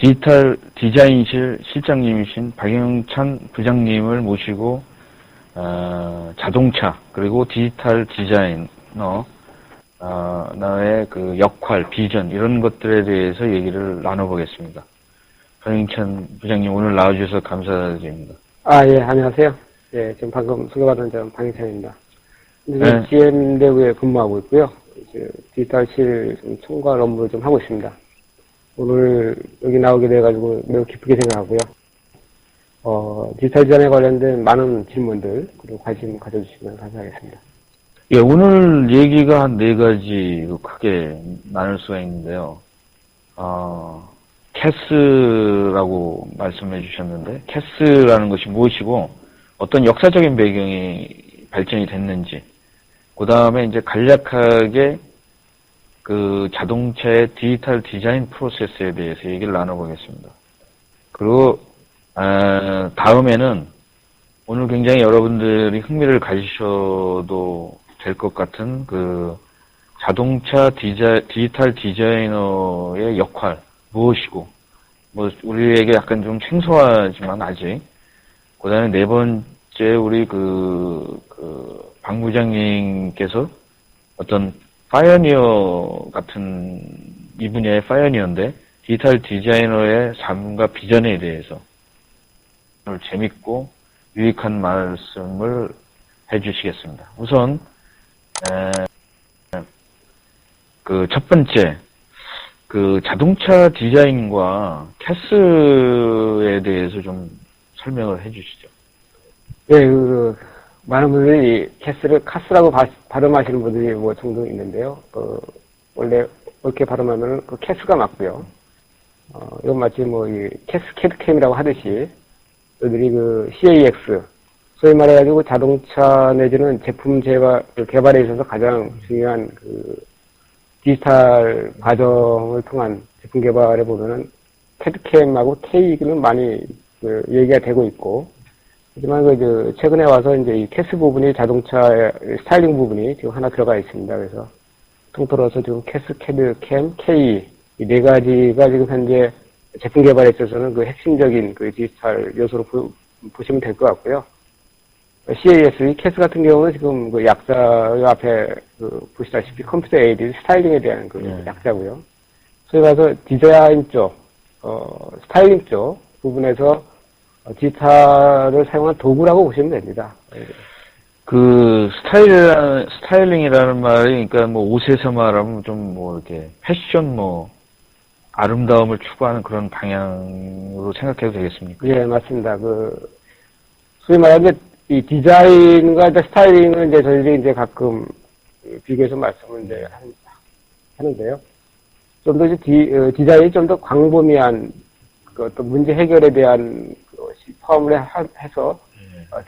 디지털 디자인실 실장님이신 박영찬 부장님을 모시고 자동차 그리고 디지털 디자이너 나의 그 역할, 비전 이런 것들에 대해서 얘기를 나눠보겠습니다. 박영찬 부장님 오늘 나와주셔서 감사드립니다. 예, 안녕하세요. 예, 지금 방금 소개받은 점 박영찬입니다. 네. GM대구에 근무하고 있고요. 이제 디지털실 총괄 업무를 좀 하고 있습니다. 오늘 여기 나오게 돼가지고 매우 기쁘게 생각하고요. 디지털 디자인에 관련된 많은 질문들, 그리고 관심 가져주시면 감사하겠습니다. 예, 오늘 얘기가 한 4가지 크게 나눌 수가 있는데요. 캐스라고 말씀해 주셨는데, 캐스라는 것이 무엇이고, 어떤 역사적인 배경이 발전이 됐는지, 그 다음에 이제 간략하게 그 자동차의 디지털 디자인 프로세스에 대해서 얘기를 나눠보겠습니다. 그리고, 다음에는 오늘 굉장히 여러분들이 흥미를 가지셔도 될 것 같은 그 자동차 디지털 디자이너의 역할, 무엇이고, 뭐, 우리에게 약간 좀 생소하지만 아직, 그 다음에 4번째 우리 박 부장님께서 어떤 파이어니어 같은 이 분야의 파이어니어인데 디지털 디자이너의 삶과 비전에 대해서 오늘 재밌고 유익한 말씀을 해주시겠습니다. 우선 그 첫 번째 그 자동차 디자인과 캐스에 대해서 좀 설명을 해주시죠. 예, 많은 분들이 캐스를 카스라고 발음하시는 분들이 뭐 종종 있는데요. 원래 이렇게 발음하면 그 캐스가 맞고요. 이건 마치 뭐 이 캐스케드캠이라고 하듯이 저희들이 그 CAX 소위 말해가지고 자동차 내지는 제품 개발에 있어서 가장 중요한 그 디지털 과정을 통한 제품 개발에 보면은 캐드캠하고 K는 많이 얘기가 되고 있고, 하지만 최근에 와서 이제 이 캐스 부분이 자동차의 스타일링 부분이 지금 하나 들어가 있습니다. 그래서 통틀어서 지금 캐스, 캐드, 캠, K 이 4가지가 지금 현재 제품 개발에 있어서는 그 핵심적인 그 디지털 요소로 보시면 될 것 같고요. CAS, 이 캐스 같은 경우는 지금 그 약자 앞에 보시다시피 컴퓨터 에이드 스타일링에 대한 그 약자고요. 소위 말해서 디자인 쪽, 스타일링 쪽 부분에서 디지털을 사용한 도구라고 보시면 됩니다. 그 스타일링이라는 말이 그러니까 뭐 옷에서 말하면 좀 뭐 이렇게 패션 뭐 아름다움을 추구하는 그런 방향으로 생각해도 되겠습니까? 예, 맞습니다. 소위 말하면 이 디자인과 스타일링은 이제 저희들이 이제 가끔 비교해서 말씀을 이제 하는데요. 좀 더 디자인이 좀 더 광범위한 어떤 문제 해결에 대한 것이 포함을 해서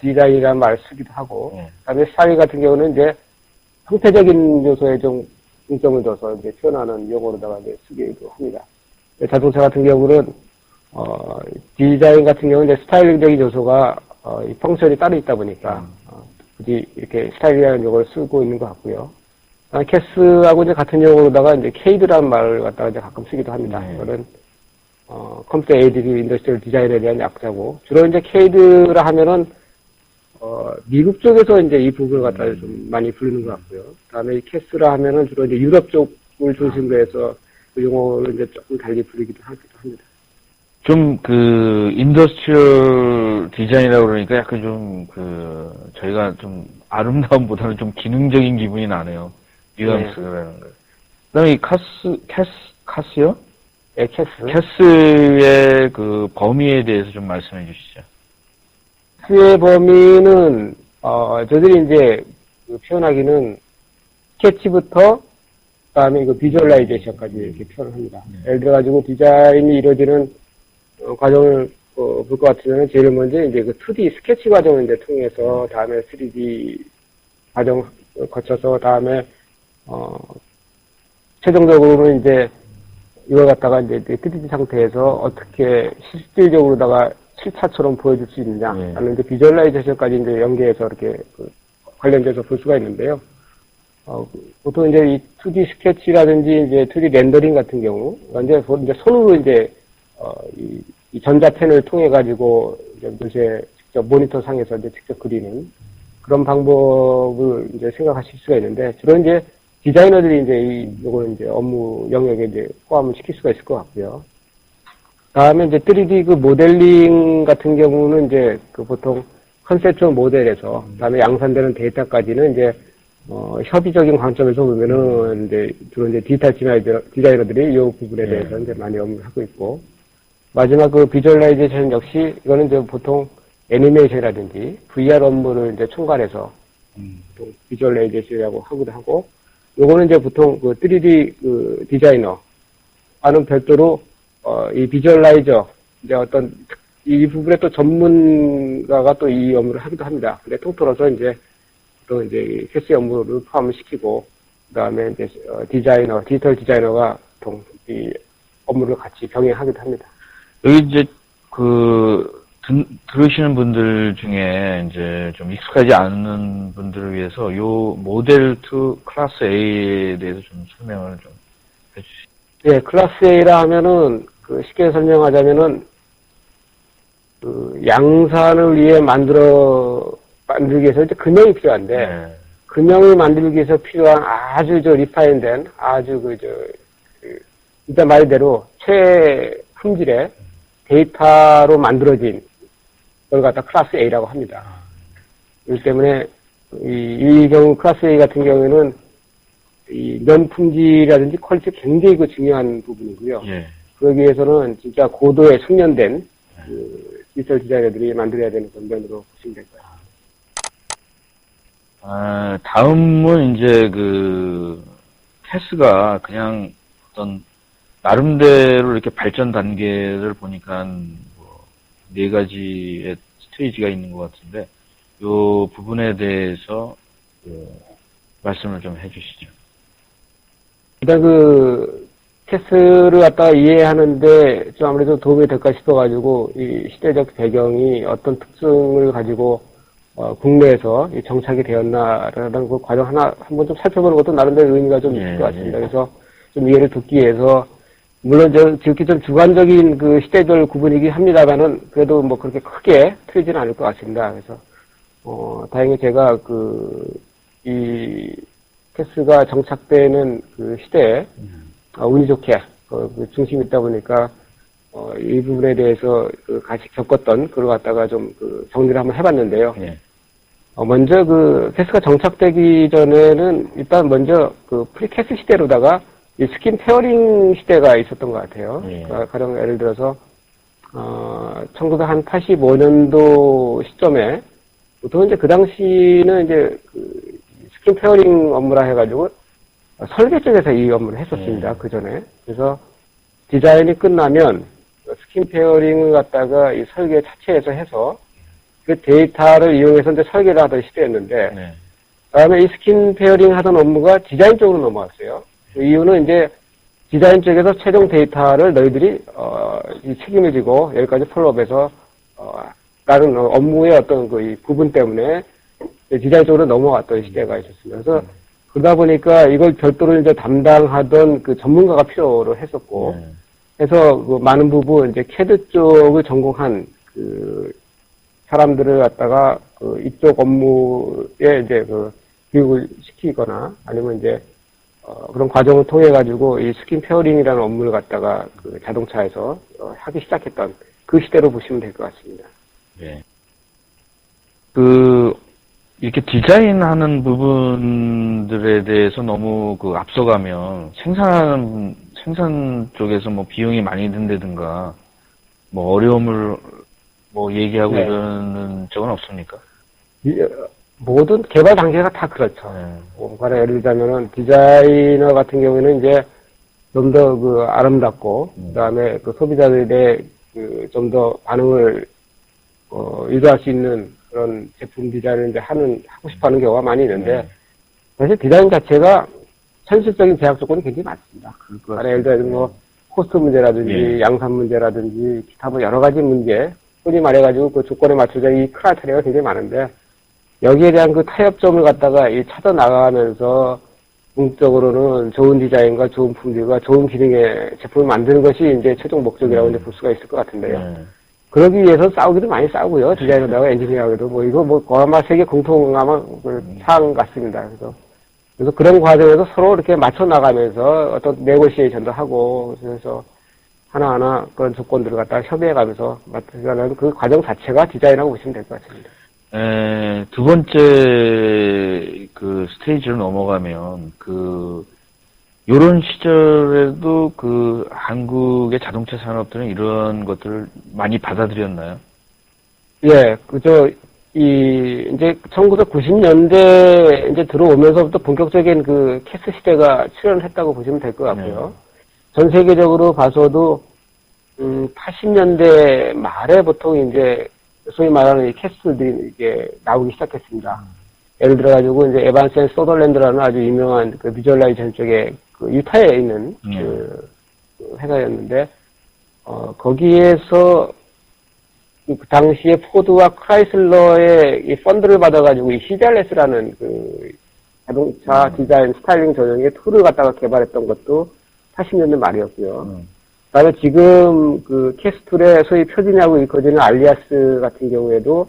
디자인이라는 말을 쓰기도 하고, 그다음에 스타일 같은 경우는 이제 형태적인 요소에 좀 중점을 둬서 이제 표현하는 용어로다가 이제 쓰기도 합니다. 자동차 같은 경우는 디자인 같은 경우는 이제 스타일링적인 요소가 이 펑션이 따로 있다 보니까 굳이 이렇게 스타일이라는 용어를 쓰고 있는 것 같고요. 캐스하고 이제 같은 용어로다가 이제 케이드라는 말을 갖다가 이제 가끔 쓰기도 합니다. 이거는 컴퓨터 에이드 인더스트리얼 디자인에 대한 약자고, 주로 이제 케이드라 하면은 미국 쪽에서 이제 이 부분을 갖다가 좀 많이 부르는 것 같고요. 그다음에 이 캐스라 하면은 주로 이제 유럽 쪽을 중심으로 해서 그 용어를 이제 조금 달리 부르기도 하기도 합니다. 좀 인더스트리얼 디자인이라고 그러니까 약간 좀 저희가 좀 아름다움보다는 좀 기능적인 기분이 나네요. 뉘앙스라는 거. 그다음에 이 카스요? 네, 캐스. 캐스의 그 범위에 대해서 좀 말씀해 주시죠. 캐스의 범위는, 저희들이 이제 표현하기는 스케치부터 그다음에 비주얼라이제이션까지 이렇게 표현을 합니다. 예를 들어가지고 디자인이 이루어지는 과정을 볼 것 같으면 제일 먼저 이제 2D 스케치 과정을 이제 통해서 다음에 3D 과정 거쳐서 다음에 최종적으로는 이제 이걸 갖다가 이제 3D 상태에서 어떻게 실질적으로다가 실차처럼 보여줄 수 있느냐 하는 이제 비주얼라이제이션까지 이제 연계해서 이렇게 관련돼서 볼 수가 있는데요. 보통 이제 이 2D 스케치라든지 이제 2D 렌더링 같은 경우, 이제 손으로 이제 이 전자펜을 통해 가지고 요새 직접 모니터 상에서 이제 직접 그리는 그런 방법을 이제 생각하실 수가 있는데, 주로 이제 디자이너들이 이제 요거는 이제 업무 영역에 이제 포함을 시킬 수가 있을 것 같고요. 다음에 이제 3D 그 모델링 같은 경우는 이제 그 보통 컨셉션 모델에서, 다음에 양산되는 데이터까지는 이제 협의적인 관점에서 보면은 이제 주로 이제 디지털 디자이너들이 이 부분에 대해서 이제 많이 업무를 하고 있고, 마지막 그 비주얼라이제이션 역시 이거는 이제 보통 애니메이션이라든지 VR 업무를 이제 총괄해서 또 비주얼라이제이션이라고 하기도 하고, 요거는 이제 보통 그 3D 그 디자이너와는 별도로 이 비주얼라이저 이제 어떤 이 부분에 또 전문가가 또 이 업무를 하기도 합니다. 근데 통틀어서 이제 또 이제 캐시 업무를 포함을 시키고, 그다음에 이제 디자이너, 디지털 디자이너가 보통 이 업무를 같이 병행하기도 합니다. 여기 이제 들으시는 분들 중에 이제 좀 익숙하지 않은 분들을 위해서 요 모델 2 클래스 A에 대해서 좀 설명을 좀 해주시죠. 예, 클래스 A라 하면은 그 쉽게 설명하자면은 그 양산을 위해 만들기 위해서 이제 금형이 필요한데, 금형을 만들기 위해서 필요한 아주 리파인된 아주 일단 말대로 최품질의 데이터로 만들어진 걸 갖다 클래스 A라고 합니다. 그렇기 때문에 이 경우 클래스 A 같은 경우에는 이 면 품질이라든지 퀄리티 굉장히 중요한 부분이고요. 그러기 위해서는 진짜 고도의 숙련된 디지털 디자이너들이 만들어야 되는 그런 면으로 보시면 될 거예요. 다음은 이제 캐스가 그냥 어떤 나름대로 이렇게 발전 단계를 보니까 네 가지의 스테이지가 있는 것 같은데, 요 부분에 대해서 말씀을 좀 해주시죠. 일단 캐스를 갖다가 이해하는데 좀 아무래도 도움이 될까 싶어가지고, 이 시대적 배경이 어떤 특성을 가지고 국내에서 정착이 되었나라는 그 과정 한번 좀 살펴보는 것도 나름대로 의미가 좀 있을 것 같습니다. 그래서 좀 이해를 돕기 위해서, 물론 지극히 좀 주관적인 그 시대별 구분이긴 합니다만은 그래도 뭐 그렇게 크게 틀리지는 않을 것 같습니다. 그래서 다행히 제가 이 캐스가 정착되는 그 시대에 운이 좋게 그 중심이 있다 보니까 이 부분에 대해서 같이 겪었던 그걸 갖다가 좀 정리를 한번 해봤는데요. 먼저 캐스가 정착되기 전에는 일단 먼저 프리캐스 시대로다가 이 스킨 페어링 시대가 있었던 것 같아요. 가령 예를 들어서 1985년도 시점에 보통 이제 그 당시는 이제 스킨 페어링 업무라 해가지고 설계 쪽에서 이 업무를 했었습니다. 그 전에. 그래서 디자인이 끝나면 스킨 페어링을 갖다가 이 설계 자체에서 해서 그 데이터를 이용해서 이제 설계를 하던 시대였는데, 다음에 이 스킨 페어링 하던 업무가 디자인 쪽으로 넘어왔어요. 그 이유는 이제 디자인 쪽에서 최종 데이터를 너희들이 이 책임을 지고 여기까지 폴로업해서 다른 업무의 어떤 이 부분 때문에 디자인 쪽으로 넘어갔던 시대가 있었습니다. 그래서 그러다 보니까 이걸 별도로 이제 담당하던 그 전문가가 필요로 했었고, 해서 많은 부분 이제 캐드 쪽을 전공한 사람들을 갖다가 이쪽 업무에 이제 교육을 시키거나 아니면 이제 그런 과정을 통해 가지고 이 스킨 페어링이라는 업무를 갖다가 자동차에서 하기 시작했던 그 시대로 보시면 될 것 같습니다. 네. 이렇게 디자인하는 부분들에 대해서 너무 앞서가면 생산 쪽에서 뭐 비용이 많이 든다든가 뭐 어려움을 뭐 얘기하고 이러는 적은 없습니까? 모든 개발 단계가 다 그렇죠. 예를 들자면은 디자이너 같은 경우에는 이제 좀 더 아름답고, 그 다음에 소비자들의 좀 더 반응을 유도할 수 있는 그런 제품 디자인을 이제 하고 싶어 하는 경우가 많이 있는데, 사실 디자인 자체가 현실적인 제약 조건이 굉장히 많습니다. 예를 들어 뭐 코스트 문제라든지 양산 문제라든지 기타 뭐 여러 가지 문제, 흔히 말해가지고 그 조건에 맞춰져 이 크라이테리아가 굉장히 많은데, 여기에 대한 타협점을 갖다가 찾아 나가면서 궁극적으로는 좋은 디자인과 좋은 품질과 좋은 기능의 제품을 만드는 것이 이제 최종 목적이라고 이제 볼 수가 있을 것 같은데요. 네. 그러기 위해서 싸우기도 많이 싸우고요. 디자이너하고 엔지니어하고도 뭐 이거 뭐 아마 세계 공통 아마 사항 같습니다. 그래서 그런 과정에서 서로 이렇게 맞춰 나가면서 어떤 네고시에이션도 하고 그래서 하나하나 그런 조건들을 갖다가 협의해가면서 맞춰가는 그 과정 자체가 디자인이라고 보시면 될 것 같습니다. 두 번째 그 스테이지로 넘어가면 요런 시절에도 한국의 자동차 산업들은 이런 것들을 많이 받아들였나요? 예, 이제 1990년대 이제 들어오면서부터 본격적인 그 캐스 시대가 출현했다고 보시면 될 것 같고요. 전 세계적으로 봐서도 80년대 말에 보통 이제 소위 말하는 이 캐스들이 이게 나오기 시작했습니다. 예를 들어가지고 이제 에반스 앤 서덜랜드라는 아주 유명한 그 비주얼라이제이션 쪽에 그 유타에 있는 그 회사였는데 거기에서 그 당시에 포드와 크라이슬러의 이 펀드를 받아가지고 이 CBRS라는 그 자동차 디자인 스타일링 전용의 툴을 갖다가 개발했던 것도 80년대 말이었고요. 그다음에 지금 그 캐스툴의 소위 표준이라고 일컬어지는 알리아스 같은 경우에도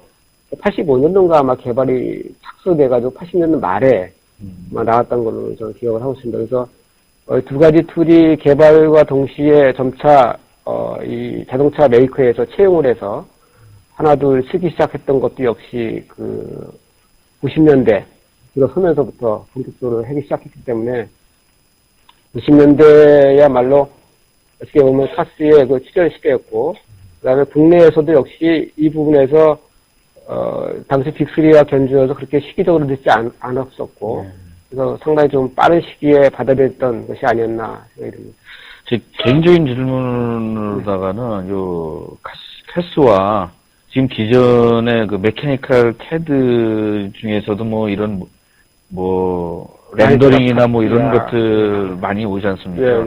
85년도인가 아마 개발이 착수돼가지고 80년대 말에 아마 나왔던 걸로 저는 기억을 하고 있습니다. 그래서 두 가지 툴이 개발과 동시에 점차 이 자동차 메이커에서 채용을 해서 하나 둘 쓰기 시작했던 것도 역시 그 90년대 들어서면서부터 본격적으로 하기 시작했기 때문에 90년대야말로 어떻게 보면 카스의 그 출현 시대였고, 그 다음에 국내에서도 역시 이 부분에서, 당시 빅3와 견주어서 그렇게 시기적으로 늦지 않았었고, 그래서 상당히 좀 빠른 시기에 받아들였던 것이 아니었나 생각이 듭니다. 제 개인적인 질문으로다가는, 캐스와 지금 기존의 그 메케니컬 캐드 중에서도 뭐 이런, 렌더링이나 뭐 이런 것들 많이 오지 않습니까?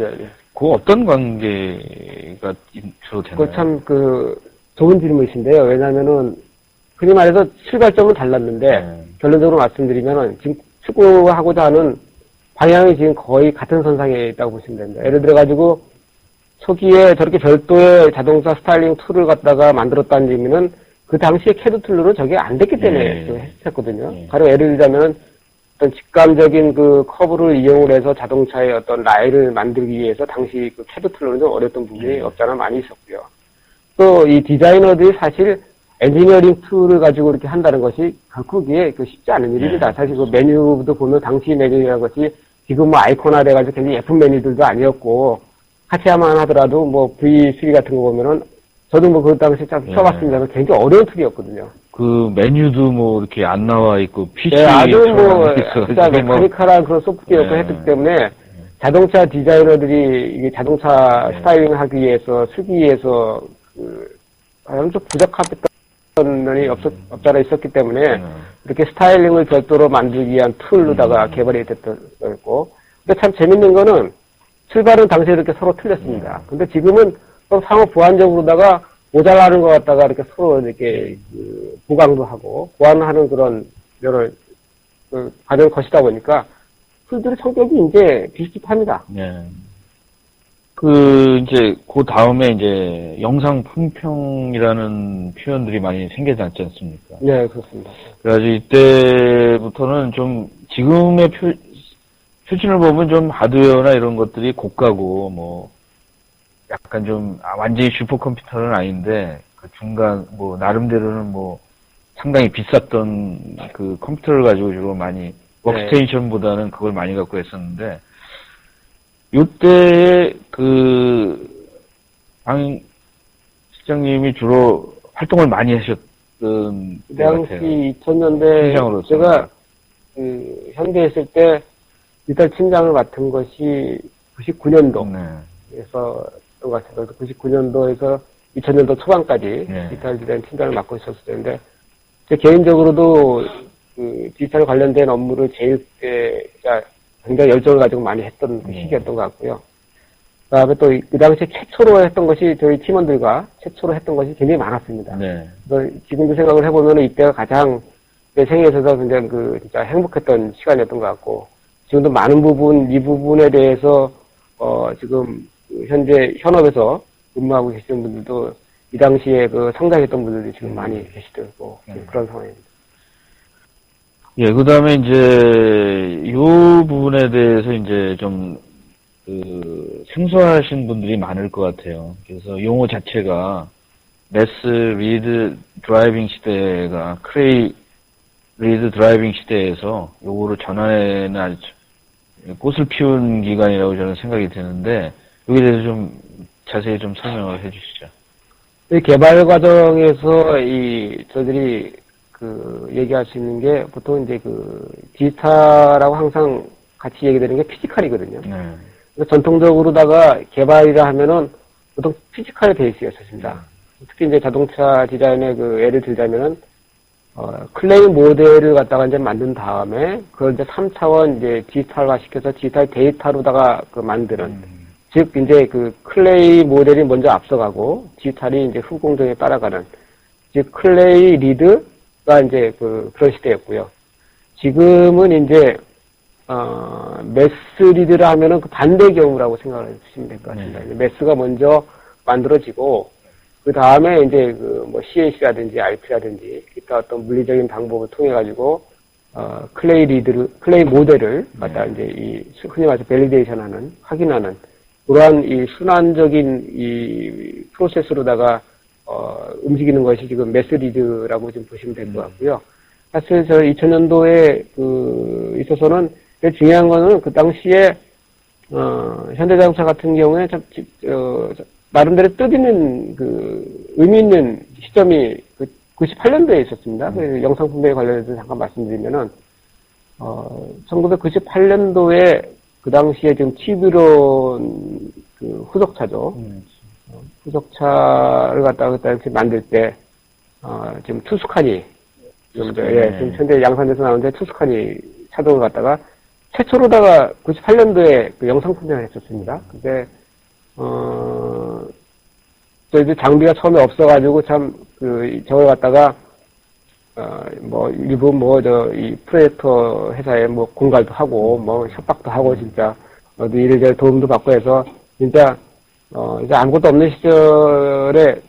그 어떤 관계가 주로 되나요? 참 좋은 질문이신데요. 왜냐면은 흔히 말해서 출발점은 달랐는데 결론적으로 말씀드리면은 지금 추구하고자 하는 방향이 지금 거의 같은 선상에 있다고 보시면 됩니다. 예를 들어 가지고 초기에 저렇게 별도의 자동차 스타일링 툴을 갖다가 만들었다는 의미는 그 당시에 캐드 툴로는 저게 안 됐기 때문에 했었거든요. 가령 예를 들자면 어떤 직감적인 그 커브를 이용을 해서 자동차의 어떤 라인을 만들기 위해서 당시 그 캐드 툴로는 좀 어려웠던 부분이 없잖아 많이 있었고요. 또 이 디자이너들이 사실 엔지니어링 툴을 가지고 이렇게 한다는 것이 결코 그게 쉽지 않은 일입니다. 사실 그 메뉴도 보면 당시 메뉴라는 것이 지금 뭐 아이콘화 돼가지고 굉장히 예쁜 메뉴들도 아니었고 카티아만 하더라도 뭐 V3 같은 거 보면은 저도 뭐 그 당시 참 써봤습니다만 굉장히 어려운 툴이었거든요. 그 메뉴도 뭐 이렇게 안 나와 있고 PC 아주 진짜 메카니컬한 그런 소프트웨어를 했기 때문에 자동차 디자이너들이 이게 자동차 스타일링 하기 위해서 쓰기 위해서 좀 부적합했던 면이 없잖아 있었기 때문에 이렇게 스타일링을 별도로 만들기 위한 툴로다가 개발이 됐던 거였고 근데 참 재밌는 거는 출발은 당시에 이렇게 서로 틀렸습니다. 근데 지금은 또 상호 보완적으로다가 모자라는 것 같다가 이렇게 서로 이렇게 보강도 하고 보완하는 그런 여러 과정을 거치다 보니까 툴들의 성격이 이제 비슷비슷합니다. 이제 그 다음에 이제 영상 품평이라는 표현들이 많이 생기지 않지 않습니까? 네, 그렇습니다. 그래가지고 이때부터는 좀 지금의 표준을 보면 좀 하드웨어나 이런 것들이 고가고 뭐 약간 좀 완전히 슈퍼컴퓨터는 아닌데 그 중간 뭐 나름대로는 뭐 상당히 비쌌던 그 컴퓨터를 가지고 주로 많이 워크스테이션보다는 그걸 많이 갖고 했었는데 요때 방 실장님이 주로 활동을 많이 하셨던 그 당시 2000년대 제가 현대에 있을 때 디지털 팀장을 맡은 것이 99년도에서 99년도에서 2000년도 초반까지 디지털 디자인 팀장을 맡고 있었을 때인데 제 개인적으로도 디지털 관련된 업무를 제일 굉장히 열정을 가지고 많이 했던 시기였던 것 같고요. 그다음에 또 그 당시에 최초로 했던 것이 저희 팀원들과 최초로 했던 것이 굉장히 많았습니다. 그래서 지금도 생각을 해보면 이때가 가장 내 생애에 있어서 굉장히 진짜 행복했던 시간이었던 것 같고 지금도 많은 부분, 이 부분에 대해서, 지금, 현재 현업에서 근무하고 계시는 분들도 이 당시에 그 상담했던 분들이 지금 많이 계시더라고. 그런 상황입니다. 예, 그 다음에 이제, 요 부분에 대해서 이제 좀, 생소하신 분들이 많을 것 같아요. 그래서 용어 자체가, 매스 리드 드라이빙 시대가 크레이 리드 드라이빙 시대에서 요거를 전환에는 아주 꽃을 피운 기간이라고 저는 생각이 드는데, 여기에 대해서 좀 자세히 좀 설명을 해 주시죠. 이 개발 과정에서 저희들이 얘기할 수 있는 게 보통 이제 디지털하고 항상 같이 얘기되는 게 피지컬이거든요. 네. 전통적으로다가 개발이라 하면은 보통 피지컬 베이스였습니다. 특히 이제 자동차 디자인의 예를 들자면은, 클레이 모델을 갖다가 이제 만든 다음에, 그걸 이제 3차원 이제 디지털화 시켜서 디지털 데이터로다가 만드는, 즉, 이제 클레이 모델이 먼저 앞서가고, 디지털이 이제 후공정에 따라가는, 즉, 클레이 리드가 이제 그런 시대였고요. 지금은 이제, 매스 리드라 하면은 반대 경우라고 생각을 해주시면 될 것 같습니다. 매스가 먼저 만들어지고, 그 다음에 이제 CNC라든지 RT라든지 기타 어떤 물리적인 방법을 통해가지고, 클레이 모델을 갖다 이제 흔히 말해서 밸리데이션 하는, 확인하는, 그러한 순환적인 프로세스로다가, 움직이는 것이 지금 매스 리드라고 좀 보시면 될 것 같고요. 사실 2000년도에 있어서는 제일 중요한 거는 그 당시에, 현대자동차 같은 경우에 나름대로 뜻있는 의미 있는 시점이 98년도에 있었습니다. 영상 분배에 관련해서 잠깐 말씀드리면은, 1998년도에 그 당시에 지금 TV론 후속차죠. 후속차를 갖다가 그때 만들 때, 지금 투스카니, 지금 현재 양산에서 나오는데 투스카니 차종을 갖다가 최초로다가 98년도에 영상 분배를 했었습니다. 근데, 저희들 장비가 처음에 없어가지고 저걸 갖다가, 일부 이 프로젝터 회사에 공갈도 하고, 협박도 하고, 진짜, 이래저래 도움도 받고 해서, 진짜, 이제 아무것도 없는 시절에,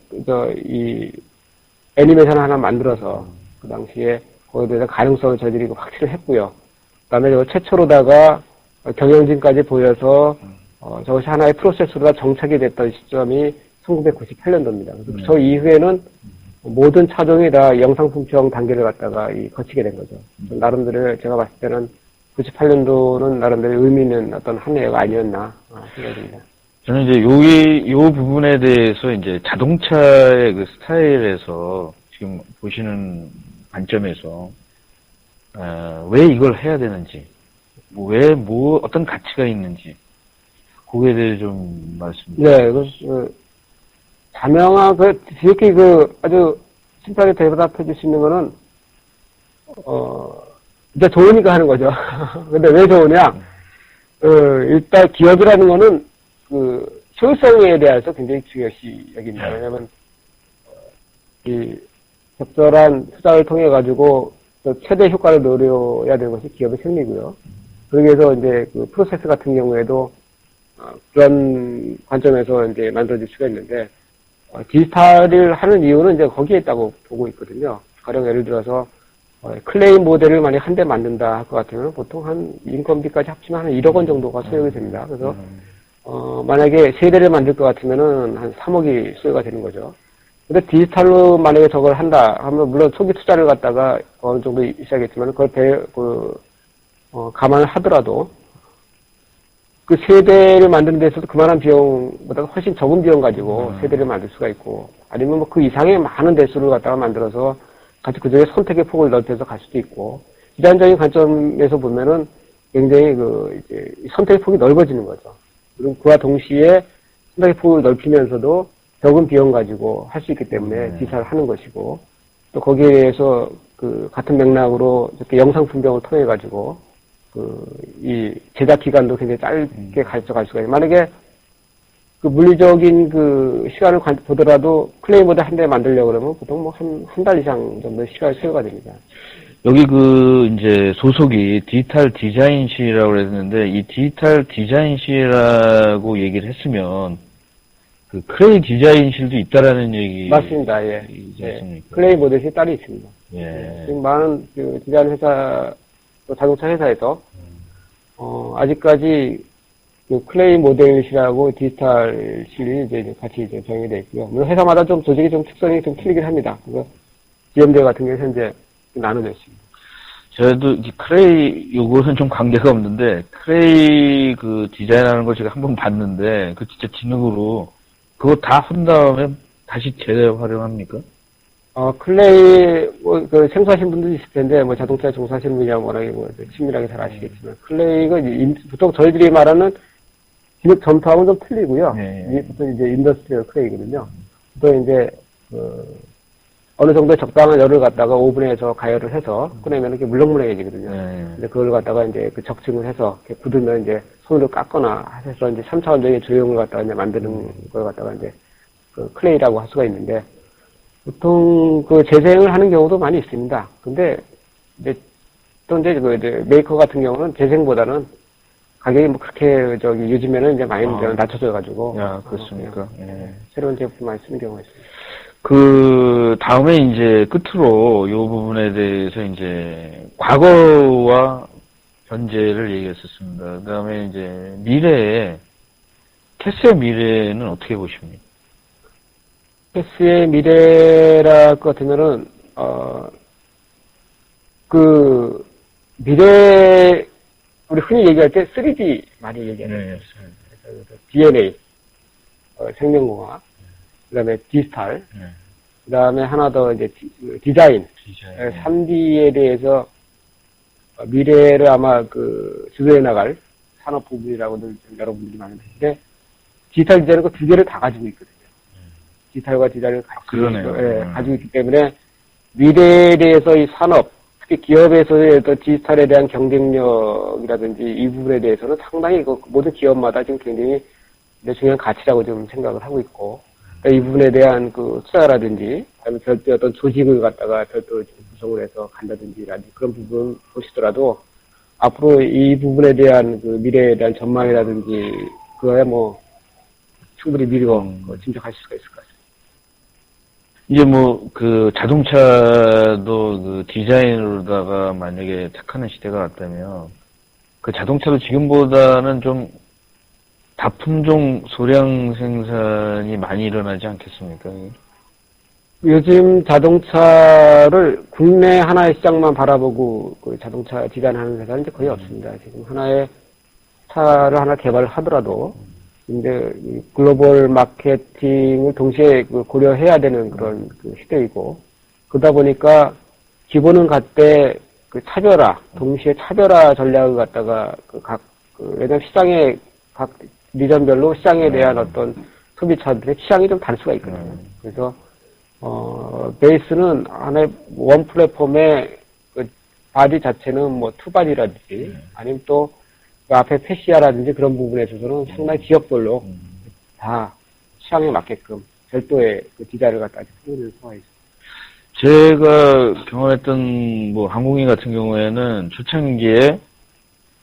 애니메이션 하나 만들어서, 그 당시에, 거기에 대해서 가능성을 저희들이 확실히 했고요. 그 다음에 최초로다가 경영진까지 보여서, 저것이 하나의 프로세스로다 정착이 됐던 시점이 1998년도입니다. 그래서 저 이후에는 모든 차종이 다 영상품평 단계를 갖다가 거치게 된 거죠. 나름대로 제가 봤을 때는 98년도는 나름대로 의미 있는 어떤 한 해가 아니었나 생각됩니다. 저는 이제 요 부분에 대해서 이제 자동차의 스타일에서 지금 보시는 관점에서, 왜 이걸 해야 되는지, 어떤 가치가 있는지, 그거에 대해 좀 말씀. 네, 자명한, 뒤늦게 아주 심플하게 대답해 주시는 거는, 진짜 좋으니까 하는 거죠. 근데 왜 좋으냐? 일단 기업이라는 거는, 효율성에 대해서 굉장히 중요시 여깁니다. 왜냐면, 적절한 투자를 통해가지고, 최대 효과를 노려야 되는 것이 기업의 승리고요. 그러기 위해서 이제 프로세스 같은 경우에도, 그런 관점에서 이제 만들어질 수가 있는데, 디지털을 하는 이유는 이제 거기에 있다고 보고 있거든요. 가령 예를 들어서, 클레이 모델을 만약 한 대 만든다 할 것 같으면 보통 인건비까지 합치면 한 1억 원 정도가 소요가 됩니다. 그래서, 만약에 세 대를 만들 것 같으면은 한 3억이 소요가 되는 거죠. 근데 디지털로 만약에 저걸 한다 하면 물론 초기 투자를 갖다가 어느 정도 있어야겠지만 그걸 감안을 하더라도 그 세대를 만드는 데 있어서 그만한 비용보다 훨씬 적은 비용 가지고 세대를 만들 수가 있고 아니면 그 이상의 많은 대수를 갖다가 만들어서 같이 그중에 선택의 폭을 넓혀서 갈 수도 있고 비단적인 관점에서 보면은 굉장히 이제 선택의 폭이 넓어지는 거죠. 그리고 그와 동시에 선택의 폭을 넓히면서도 적은 비용 가지고 할 수 있기 때문에 디지털을 하는 것이고 또 거기에 대해서 같은 맥락으로 이렇게 영상 분석을 통해 가지고 이 제작 기간도 굉장히 짧게 가져갈 수가 있어요. 만약에 물리적인 시간을 보더라도 클레이 모델 한 대 만들려고 그러면 보통 한 달 이상 정도 시간이 소요가 됩니다. 여기 이제 소속이 디지털 디자인실이라고 했는데, 이 디지털 디자인실이라고 얘기를 했으면, 클레이 디자인실도 있다라는 얘기. 맞습니다. 예. 예. 클레이 모델이 따로 있습니다. 예. 지금 많은 디자인 회사, 또 자동차 회사에서, 아직까지 클레이 모델실하고 디지털실이 이제 같이 병행이 되어 있고요. 물론 회사마다 좀 조직이 좀 특성이 좀 틀리긴 합니다. 그래서 GMD 같은 경우 현재 나눠져 있습니다. 저도 클레이 요거는 좀 관계가 없는데 클레이 디자인하는 걸 제가 한번 봤는데 진짜 진흙으로 그거 다 한 다음에 다시 재활용합니까? 클레이 생소하신 분들도 있을 텐데 자동차에 종사하시는 분이야 워낙에 친밀하게 잘 아시겠지만 클레이가 보통 저희들이 말하는 진흙 점토하고는 좀 틀리고요. 네. 보통 이제 인더스트리얼 클레이거든요. 또 이제 어느 정도 적당한 열을 갖다가 오븐에서 가열을 해서 꺼내면 이렇게 물렁물렁해지거든요. 네. 근데 그걸 갖다가 이제 적층을 해서 이렇게 굳으면 이제 손으로 깎거나 해서 이제 3차원적인 조형을 갖다가 이제 만드는 걸 갖다가 이제 클레이라고 할 수가 있는데 보통 재생을 하는 경우도 많이 있습니다. 근데 이제 또 이제 메이커 같은 경우는 재생보다는 가격이 그렇게 요즘에는 이제 많이 낮춰져가지고. 야, 그렇습니까? 예. 새로운 제품 많이 쓰는 경우가 있습니다. 다음에 이제 끝으로 요 부분에 대해서 이제 과거와 현재를 얘기했었습니다. 그 다음에 이제 캐스의 미래는 어떻게 보십니까? 캐스의 미래라 것 같으면은, 미래, 우리 흔히 얘기할 때 3D 많이 얘기하잖아요. DNA, 생명공학, 그 다음에 디지털, 그 다음에 하나 더 이제 디자인. 3D에 대해서 미래를 아마 주도해 나갈 산업 부분이라고들 여러분들이 많이 하는데, 디지털 디자인은 그 두 개를 다 가지고 있거든요. 디지털과 디자인을 가지고 있기 때문에 미래에 대해서 이 산업, 특히 기업에서의 디지털에 대한 경쟁력이라든지 이 부분에 대해서는 상당히 모든 기업마다 지금 굉장히 중요한 가치라고 좀 생각을 하고 있고, 이 부분에 대한 투자라든지, 아니면 별도의 어떤 조직을 갖다가 별도로 구성을 해서 간다든지라든지 그런 부분 보시더라도, 앞으로 이 부분에 대한 미래에 대한 전망이라든지, 그거야 충분히 미리고 짐작하실 수가 있을 것 같습니다. 이제 자동차도 디자인으로다가 만약에 택하는 시대가 왔다면, 자동차도 지금보다는 좀 다품종 소량 생산이 많이 일어나지 않겠습니까? 요즘 자동차를 국내 하나의 시장만 바라보고 자동차 디자인하는 회사는 이제 거의 없습니다. 지금 하나의 차를 하나 개발을 하더라도, 근데 글로벌 마케팅을 동시에 고려해야 되는 그런 시대이고, 그러다 보니까 기본은 갖되 차별화, 동시에 차별화 전략을 갖다가 왜냐면 시장의 각 리전별로 시장에 대한 어떤 소비자들의 취향이 좀 다를 수가 있거든요. 그래서 베이스는 하나의 원 플랫폼의 바디 자체는 투바디라든지 아니면 또 앞에 패시아라든지 그런 부분에 있어서는 상당히 지역별로 다 취향에 맞게끔 별도의 디자인을 갖다 해놓는 수가 있습니다. 제가 경험했던 항공기 같은 경우에는 초창기에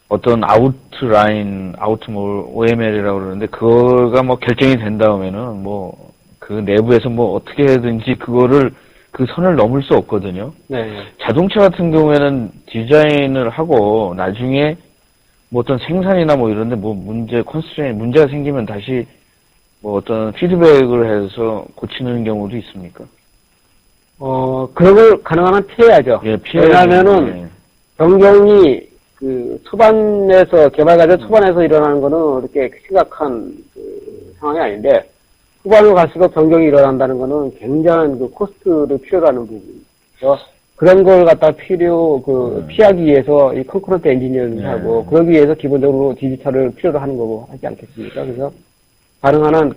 어떤 아웃라인, OML이라고 그러는데 그거가 결정이 된 다음에는 그 내부에서 어떻게 해든지 그거를 그 선을 넘을 수 없거든요. 네. 자동차 같은 경우에는 디자인을 하고 나중에 어떤 생산이나 이런데 문제가 생기면 다시 어떤 피드백을 해서 고치는 경우도 있습니까? 그런 걸 가능한 한 피해야죠. 예, 왜냐하면은 변경이 개발 과정 초반에서 일어나는 거는 그렇게 심각한 상황이 아닌데, 후반으로 갈수록 변경이 일어난다는 거는 굉장한 코스트를 필요로 하는 부분이죠. 그런 걸 갖다 피하기 위해서 이 컨커런트 엔지니어를 하고, 그러기 위해서 기본적으로 디지털을 필요로 하는 거고 하지 않겠습니까? 그래서 가능한 한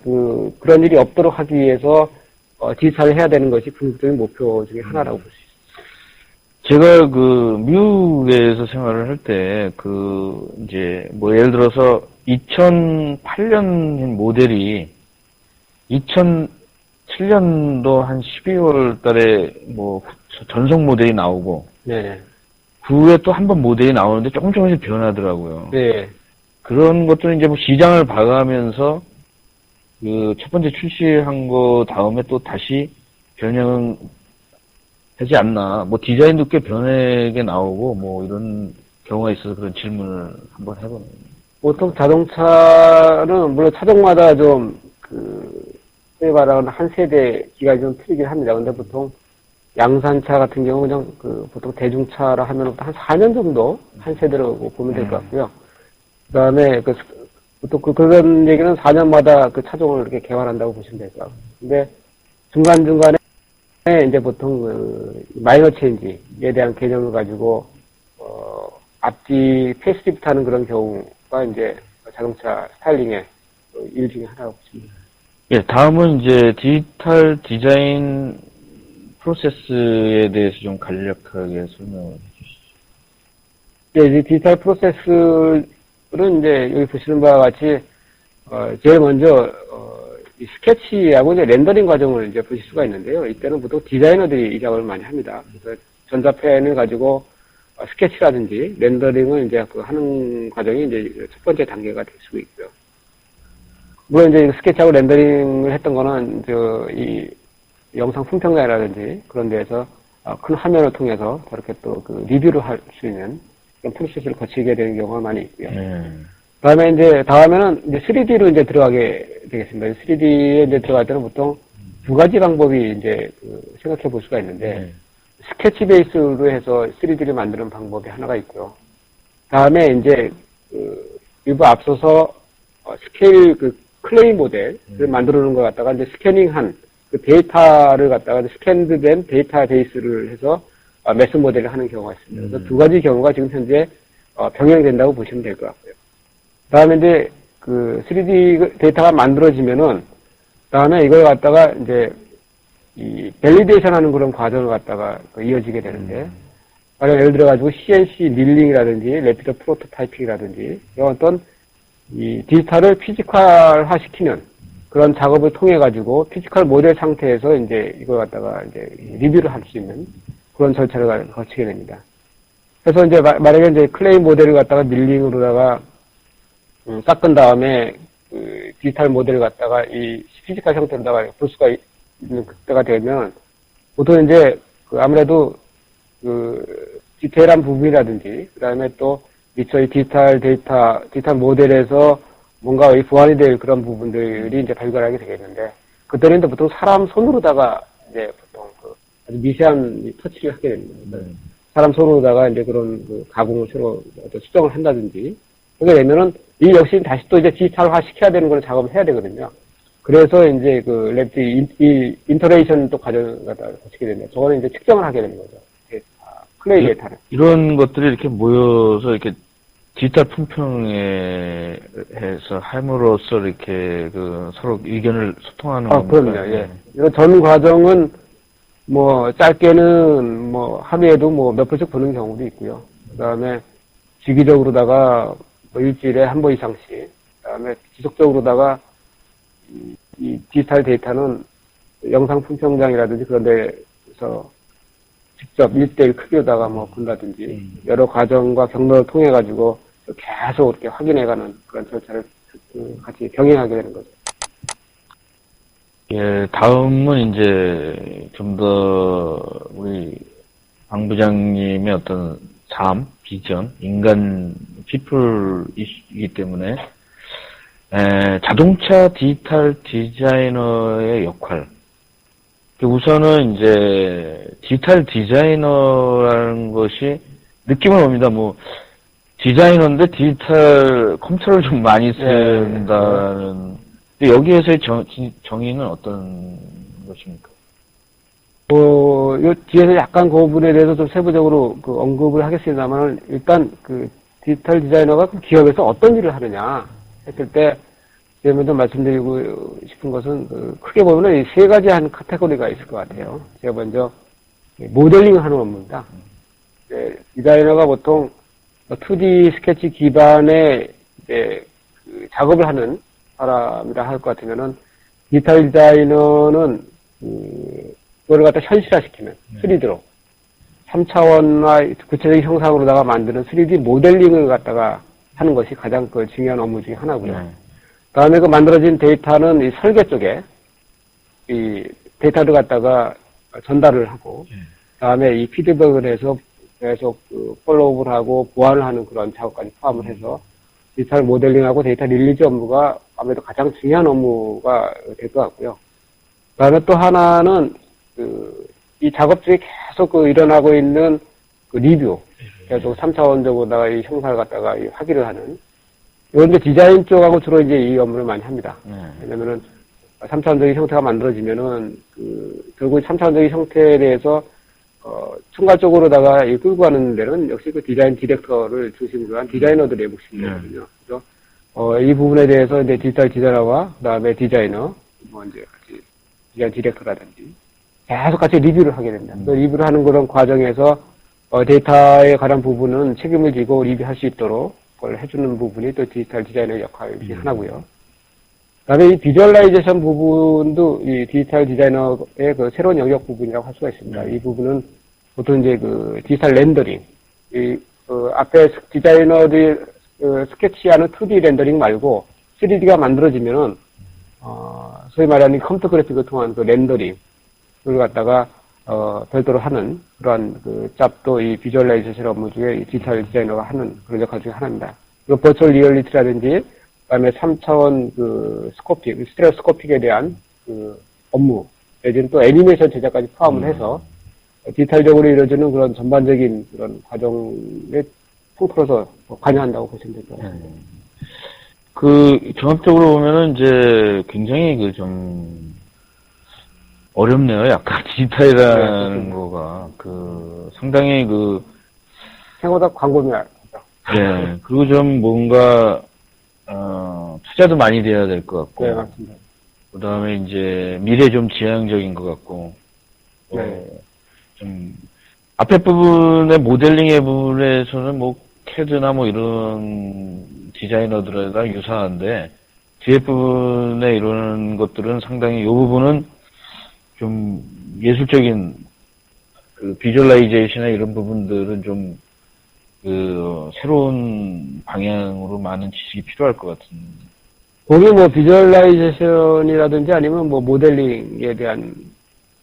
그런 일이 없도록 하기 위해서 디지털을 해야 되는 것이 궁극적인 목표 중에 하나라고 볼 수 있습니다. 제가 미국에서 생활을 할 때, 이제, 예를 들어서 2008년 모델이 2007년도 한 12월 달에 전속 모델이 나오고, 네. 그 후에 또 한 번 모델이 나오는데 조금씩 변하더라고요. 네. 그런 것들은 이제 뭐 시장을 봐가면서 그 첫 번째 출시한 거 다음에 또 다시 변형하지 않나. 뭐 디자인도 꽤 변하게 나오고 뭐 이런 경우가 있어서 그런 질문을 한번 해보네요. 보통 자동차는 물론 차종마다 좀 소위 말하는 한 세대 기간이 좀 틀리긴 합니다. 근데 보통 양산차 같은 경우 그냥 보통 대중차라 하면 한 4년 정도 한 세대로 보면 될 것 같고요. 그다음에 보통 그런 얘기는 4년마다 그 차종을 이렇게 개발한다고 보시면 될 것 같고요. 근데 중간중간에 이제 보통 마이너 체인지에 대한 개념을 가지고 앞뒤 페이스리프트 하는 그런 경우가 이제 자동차 스타일링의 일 중에 하나라고 보시면 됩니다. 예, 다음은 이제 디지털 디자인 프로세스에 대해서 좀 간략하게 설명해 주시죠. 네, 이제 디지털 프로세스는 이제 여기 보시는 바와 같이 제일 먼저 이 스케치하고 이제 렌더링 과정을 이제 보실 수가 있는데요. 이때는 보통 디자이너들이 이 작업을 많이 합니다. 그래서 전자펜을 가지고 스케치라든지 렌더링을 이제 하는 과정이 이제 첫 번째 단계가 될 수 있고요. 물론 이제 스케치하고 렌더링을 했던 거는 이 영상 품평장이라든지 그런 데에서 큰 화면을 통해서 저렇게 또 리뷰를 할 수 있는 그런 프로세스를 거치게 되는 경우가 많이 있고요. 다음에는 이제 3D로 이제 들어가게 되겠습니다. 3D에 이제 들어갈 때는 보통 두 가지 방법이 이제 생각해 볼 수가 있는데, 스케치 베이스로 해서 3D를 만드는 방법이 하나가 있고요. 다음에 이제 일부 앞서서 스케일 클레이 모델을 만들어 놓은 걸 갖다가 이제 스캐닝한 그 데이터를 갖다가 스캔드된 데이터 베이스를 해서 매스 모델을 하는 경우가 있습니다. 그래서 두 가지 경우가 지금 현재 병행이 된다고 보시면 될 것 같고요. 다음에 이제 3D 데이터가 만들어지면은 다음에 이걸 갖다가 이제 이 밸리데이션 하는 그런 과정을 갖다가 이어지게 되는데, 예를 들어 가지고 CNC 밀링이라든지 래피드 프로토타이핑이라든지 이런 어떤 이 디지털을 피지컬화 시키는 그런 작업을 통해 가지고 피지컬 모델 상태에서 이제 이걸 갖다가 이제 리뷰를 할 수 있는 그런 절차를 거치게 됩니다. 그래서 이제 만약에 이제 클레이 모델을 갖다가 밀링으로다가 깎은 다음에 디지털 모델을 갖다가 이 피지컬 형태로다가 볼 수가 있는 그때가 되면 보통 이제 아무래도 디테일한 부분이라든지 그다음에 또 저희 디지털 모델에서 뭔가 보완이 될 그런 부분들이 이제 발견하게 되겠는데, 그때는 이제 보통 사람 손으로다가 이제 보통 아주 미세한 터치를 하게 됩니다. 사람 손으로다가 이제 그런 가공을 새로 수정을 한다든지, 그렇게 되면은 이 역시 다시 또 이제 디지털화 시켜야 되는 그런 작업을 해야 되거든요. 그래서 이제 이 인터레이션 또 과정을 갖다 거치게 됩니다. 저거는 이제 측정을 하게 되는 거죠. 클레이 데이터를. 이런 것들이 이렇게 모여서 이렇게 디지털 품평에 해서 함으로써 이렇게 서로 의견을 소통하는 겁니다. 그럼요. 예. 이런 전 과정은 뭐 짧게는 뭐 하루에도 뭐 몇 번씩 보는 경우도 있고요. 그다음에 주기적으로다가 뭐 일주일에 한 번 이상씩, 그다음에 지속적으로다가 이 디지털 데이터는 영상 품평장이라든지 그런 데서 직접 1대1 크기로다가 뭐 본다든지 여러 과정과 경로를 통해 가지고 계속 이렇게 확인해가는 그런 절차를 같이 병행하게 되는 거죠. 예, 다음은 이제 좀 더 우리 방 부장님의 어떤 삶, 비전, 인간 피플이기 때문에 자동차 디지털 디자이너의 역할. 우선은 이제 디지털 디자이너라는 것이 느낌은 옵니다. 뭐 디자이너인데 디지털 컴퓨터를 좀 많이 쓴다는. 근데 여기에서의 정의는 어떤 것입니까? 요 뒤에서 약간 그 부분에 대해서 좀 세부적으로 언급을 하겠습니다만, 일단 디지털 디자이너가 기업에서 어떤 일을 하느냐 했을 때, 제가 먼저 말씀드리고 싶은 것은 크게 보면 이 세 가지 한 카테고리가 있을 것 같아요. 제가 먼저 모델링을 하는 업무입니다. 디자이너가 보통 2D 스케치 기반의 이제 작업을 하는 사람이라 할 것 같으면은, 디지털 디자이너는 그거를 갖다 현실화시키는 3D로 3차원화 구체적인 형상으로다가 만드는 3D 모델링을 갖다가 하는 것이 가장 그 중요한 업무 중에 하나고요. 네. 그다음에 그 만들어진 데이터는 이 설계 쪽에 이 데이터를 갖다가 전달을 하고, 그다음에 이 피드백을 해서 계속 그 폴로우를 하고 보완을 하는 그런 작업까지 포함을 해서 디지털 모델링하고 데이터 릴리즈 업무가 아무래도 가장 중요한 업무가 될 것 같고요. 그다음에 또 하나는 이 작업 중에 계속 일어나고 있는 그 리뷰, 계속 3차원적으로다가 이 형상을 갖다가 확인을 하는, 이건 이제 디자인 쪽하고 주로 이제 이 업무를 많이 합니다. 왜냐면은 3차원적인 형태가 만들어지면은 결국 3차원적인 형태에 대해서 총괄적으로다가 끌고 가는 데는 역시 그 디자인 디렉터를 중심으로 한 디자이너들의 몫이거든요. 그래서 이 부분에 대해서 이제 디지털 디자이너와 그다음에 디자이너, 뭐 이제 같이 디자인 디렉터라든지 계속 같이 리뷰를 하게 됩니다. 그 리뷰를 하는 그런 과정에서 데이터의 가장 부분은 책임을 지고 리뷰할 수 있도록 그걸 해주는 부분이 또 디지털 디자이너의 역할 중에 하나고요. 그다음에 이 비주얼라이제이션 부분도 이 디지털 디자이너의 그 새로운 영역 부분이라고 할 수가 있습니다. 이 부분은 보통 이제 그 디지털 렌더링, 앞에 디자이너들이 스케치하는 2D 렌더링 말고 3D가 만들어지면은 소위 말하는 컴퓨터 그래픽을 통한 그 렌더링을 갖다가 별도로 하는 그러한 그 짭도 이 비주얼라이제이션 업무 중에 이 디지털 디자이너가 하는 그런 역할 중에 하나입니다. 그리고 버추얼 리얼리티라든지 그다음에 3차원 그 스코픽, 스테레오스코픽에 대한 그 업무, 내지는 또 애니메이션 제작까지 포함을 해서 디지털적으로 이루어지는 그런 전반적인 그런 과정에 통틀어서 관여한다고 보시면 될 것 같습니다. 종합적으로 보면은 이제 굉장히 좀 어렵네요. 약간 디지털이라는 거가 상당히 생각보다 광범위하죠. 네. 그리고 좀 뭔가 투자도 많이 돼야 될 것 같고. 네, 맞습니다. 그 다음에 이제 미래 좀 지향적인 것 같고. 네. 좀 앞에 부분의 모델링의 부분에서는 뭐 캐드나 뭐 이런 디자이너들과 유사한데 뒤에 부분에 이런 것들은 상당히 이 부분은 좀 예술적인 비주얼라이제이션이나 이런 부분들은 좀 새로운 방향으로 많은 지식이 필요할 것 같은. 거기 뭐 비주얼라이제이션이라든지 아니면 뭐 모델링에 대한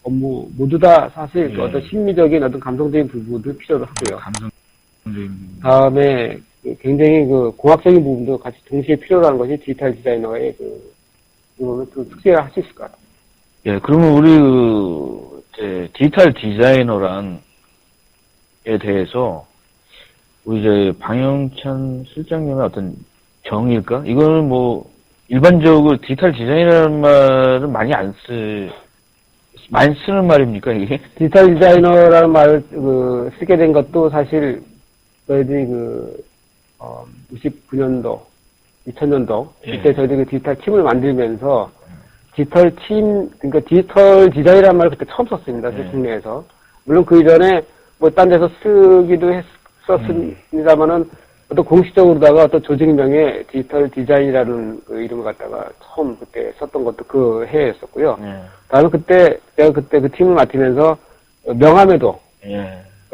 업무 모두 다 사실 네. 어떤 심미적인 어떤 감성적인 부분도 필요로 하고요. 감성적인. 다음에 굉장히 공학적인 부분도 같이 동시에 필요로 하는 것이 디지털 디자이너의 특징이라 할 수 있을 것 같아요. 예, 그러면 우리 디지털 디자이너란에 대해서 우리 이제 방영찬 실장님의 어떤 정의일까? 이거는 뭐 일반적으로 디지털 디자이너라는 말은 많이 쓰는 말입니까, 이게? 디지털 디자이너라는 말을 쓰게 된 것도 사실 저희들이 99년도, 2000년도 이때 저희들이 디지털 팀을 만들면서 디지털 팀, 그러니까 디지털 디자인이라는 말을 그때 처음 썼습니다. 국내에서. 물론 그 이전에 뭐 딴 데서 쓰기도 했었습니다만은 어떤 공식적으로다가 어떤 조직명에 디지털 디자인이라는 그 이름을 갖다가 처음 그때 썼던 것도 그 해였었고요. 다음에 제가 그때 그 팀을 맡으면서 명함에도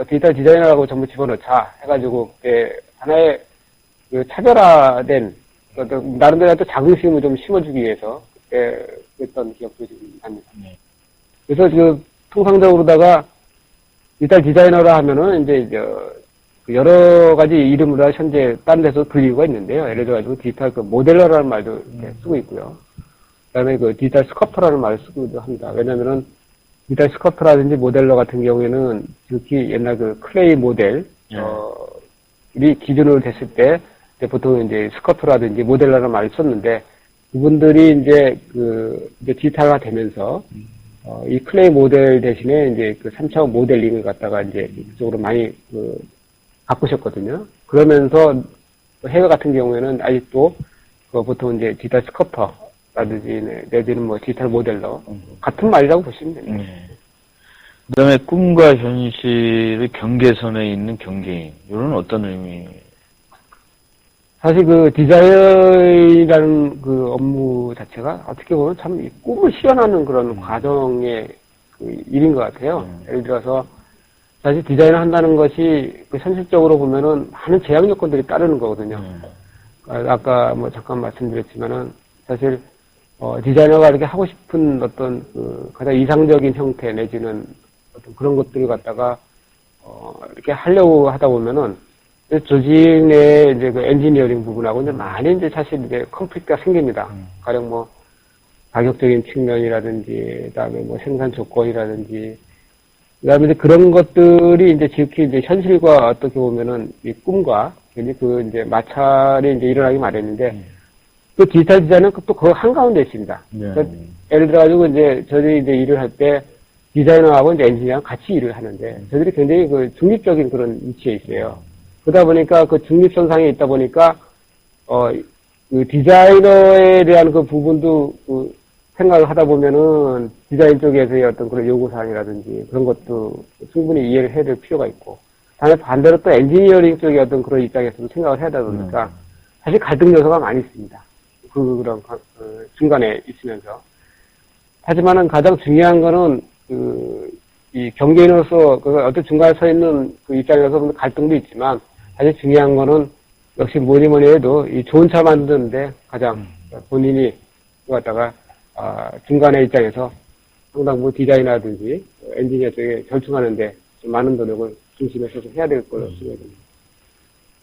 디지털 디자이너라고 전부 집어넣자 해가지고 그때 하나의 차별화된 나름대로 또 자긍심을 좀 심어주기 위해서 그때 그랬던 기억도 좀 납니다. 그래서 통상적으로다가 디지털 디자이너라 하면은 이제 여러 가지 이름으로 현재 다른 데서 불리우가 있는데요. 예를 들어가지고 디지털 모델러라는 말도 이렇게 쓰고 있고요. 그다음에 디지털 스커프터라는 말을 쓰기도 합니다. 왜냐면은 디지털 스커프터라든지 모델러 같은 경우에는 특히 옛날 클레이 모델 이 기준으로 됐을 때 이제 보통 이제 스커프터라든지 모델러라는 말을 썼는데 그분들이 이제 디지털화 되면서 이 클레이 모델 대신에 이제 3차원 모델링을 갖다가 이제 그쪽으로 많이 바꾸셨거든요. 그러면서 해외 같은 경우에는 아직도 보통 이제 디지털 스커프터라든지 내지는 뭐 디지털 모델러 같은 말이라고 보시면 됩니다. 그다음에 꿈과 현실의 경계선에 있는 경계인 이런 어떤 의미? 사실 디자인이라는 업무 자체가 어떻게 보면 참 꿈을 실현하는 그런 과정의 일인 것 같아요. 예를 들어서 사실 디자인을 한다는 것이 그 현실적으로 보면은 많은 제약 요건들이 따르는 거거든요. 아까 뭐 잠깐 말씀드렸지만은 사실 디자이너가 이렇게 하고 싶은 어떤 그 가장 이상적인 형태 내지는 어떤 그런 것들을 갖다가 이렇게 하려고 하다 보면은 조직 내 이제 그 엔지니어링 부분하고 이제 많이 이제 사실 이제 컨플릭트가 생깁니다. 가령 뭐 가격적인 측면이라든지 그다음에 뭐 생산 조건이라든지 그다음에 이제 그런 것들이 이제 지극히 이제 현실과 어떻게 보면은 이 꿈과 그 이제 마찰이 이제 일어나기 마련인데 또 디지털 디자인은 또 그 한가운데 있습니다. 네. 그러니까 예를 들어가지고 이제 저희들이 이제 일을 할 때 디자이너하고 이제 엔지니어랑 같이 일을 하는데 저희들이 굉장히 그 중립적인 그런 위치에 있어요. 그러다 보니까 그 중립선상에 있다 보니까 그 디자이너에 대한 그 부분도 그 생각을 하다 보면은 디자인 쪽에서의 어떤 그런 요구사항이라든지 그런 것도 충분히 이해를 해야 될 필요가 있고, 다음에 반대로 또 엔지니어링 쪽의 어떤 그런 입장에서도 생각을 해야 되다 보니까 사실 갈등 요소가 많이 있습니다. 그런 중간에 있으면서. 하지만은 가장 중요한 거는 이 경계인으로서 그 어떤 중간에 서 있는 그 입장에서 갈등도 있지만 사실 중요한 거는 역시 뭐니 해도 이 좋은 차 만드는데 가장 본인이 갖다가 중간의 입장에서 상당 뭐 디자인이라든지 엔지니어 쪽에 절충하는데 좀 많은 노력을 중심에서 좀 해야 될 거라고 생각합니다.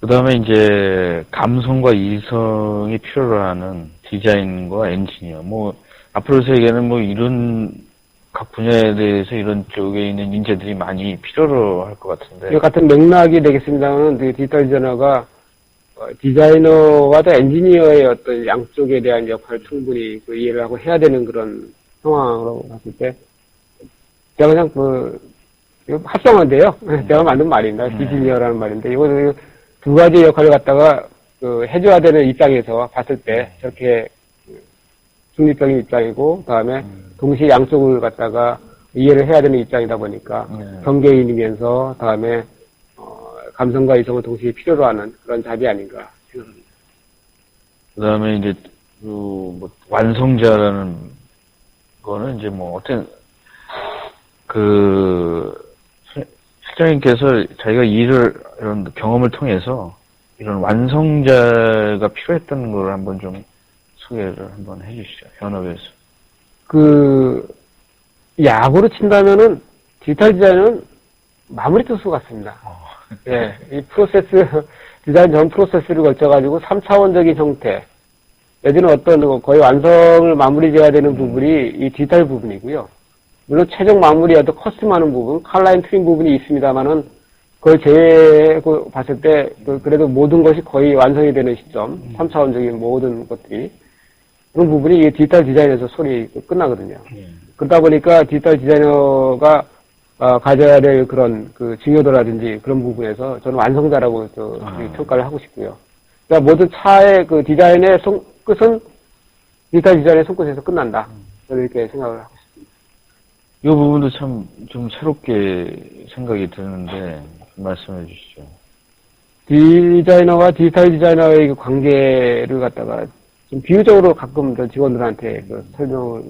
그 다음에 이제 감성과 이성이 필요로 하는 디자인과 엔지니어. 뭐 앞으로 세계는 뭐 이런 각 분야에 대해서 이런 쪽에 있는 인재들이 많이 필요로 할 것 같은데. 이 같은 맥락이 되겠습니다만 디지털 디자이너가 디자이너와 또 엔지니어의 어떤 양쪽에 대한 역할을 충분히 그 이해를 하고 해야 되는 그런 상황으로 봤을 때 제가 그냥 이거 합성어인데요. 제가 만든 말입니다. 디지니어라는 말인데 이거 두 가지 역할을 갖다가 해줘야 되는 입장에서 봤을 때 저렇게 중립적인 입장이고 그다음에 동시에 양쪽을 갖다가 이해를 해야 되는 입장이다 보니까 경계인이면서 그다음에 감성과 이성을 동시에 필요로 하는 그런 답이 아닌가 생각합니다. 그 다음에 이제 뭐 완성자라는 거는 이제 뭐 어떤 실장님께서 자기가 이런 경험을 통해서 이런 완성자가 필요했던 걸 한번 좀 소개를 한번 해주시죠. 현업에서. 야구로 친다면은 디지털 디자인은 마무리 투수 같습니다. 예, 이 디자인 전 프로세스를 거쳐가지고 3차원적인 형태, 내지는 어떤 거의 완성을 마무리 지어야 되는 부분이 이 디지털 부분이고요. 물론 최종 마무리 어떤 커스텀하는 부분, 컬라인 트림 부분이 있습니다만은 그걸 제외하고 봤을 때 그래도 모든 것이 거의 완성이 되는 시점, 3차원적인 모든 것들이 그런 부분이 이 디지털 디자인에서 소리 끝나거든요. 그러다 보니까 디지털 디자이너가 가져야 될 그런 중요도라든지 그런 부분에서 저는 완성자라고 평가를 하고 싶고요. 그러니까 모든 차의 디자인의 끝은 디지털 디자인의 손끝에서 끝난다. 저는 이렇게 생각을 하고 싶습니다. 이 부분도 참 좀 새롭게 생각이 드는데 말씀해 주시죠. 디자이너와 디지털 디자이너의 그 관계를 갖다가 좀 비유적으로 가끔 직원들한테 설명을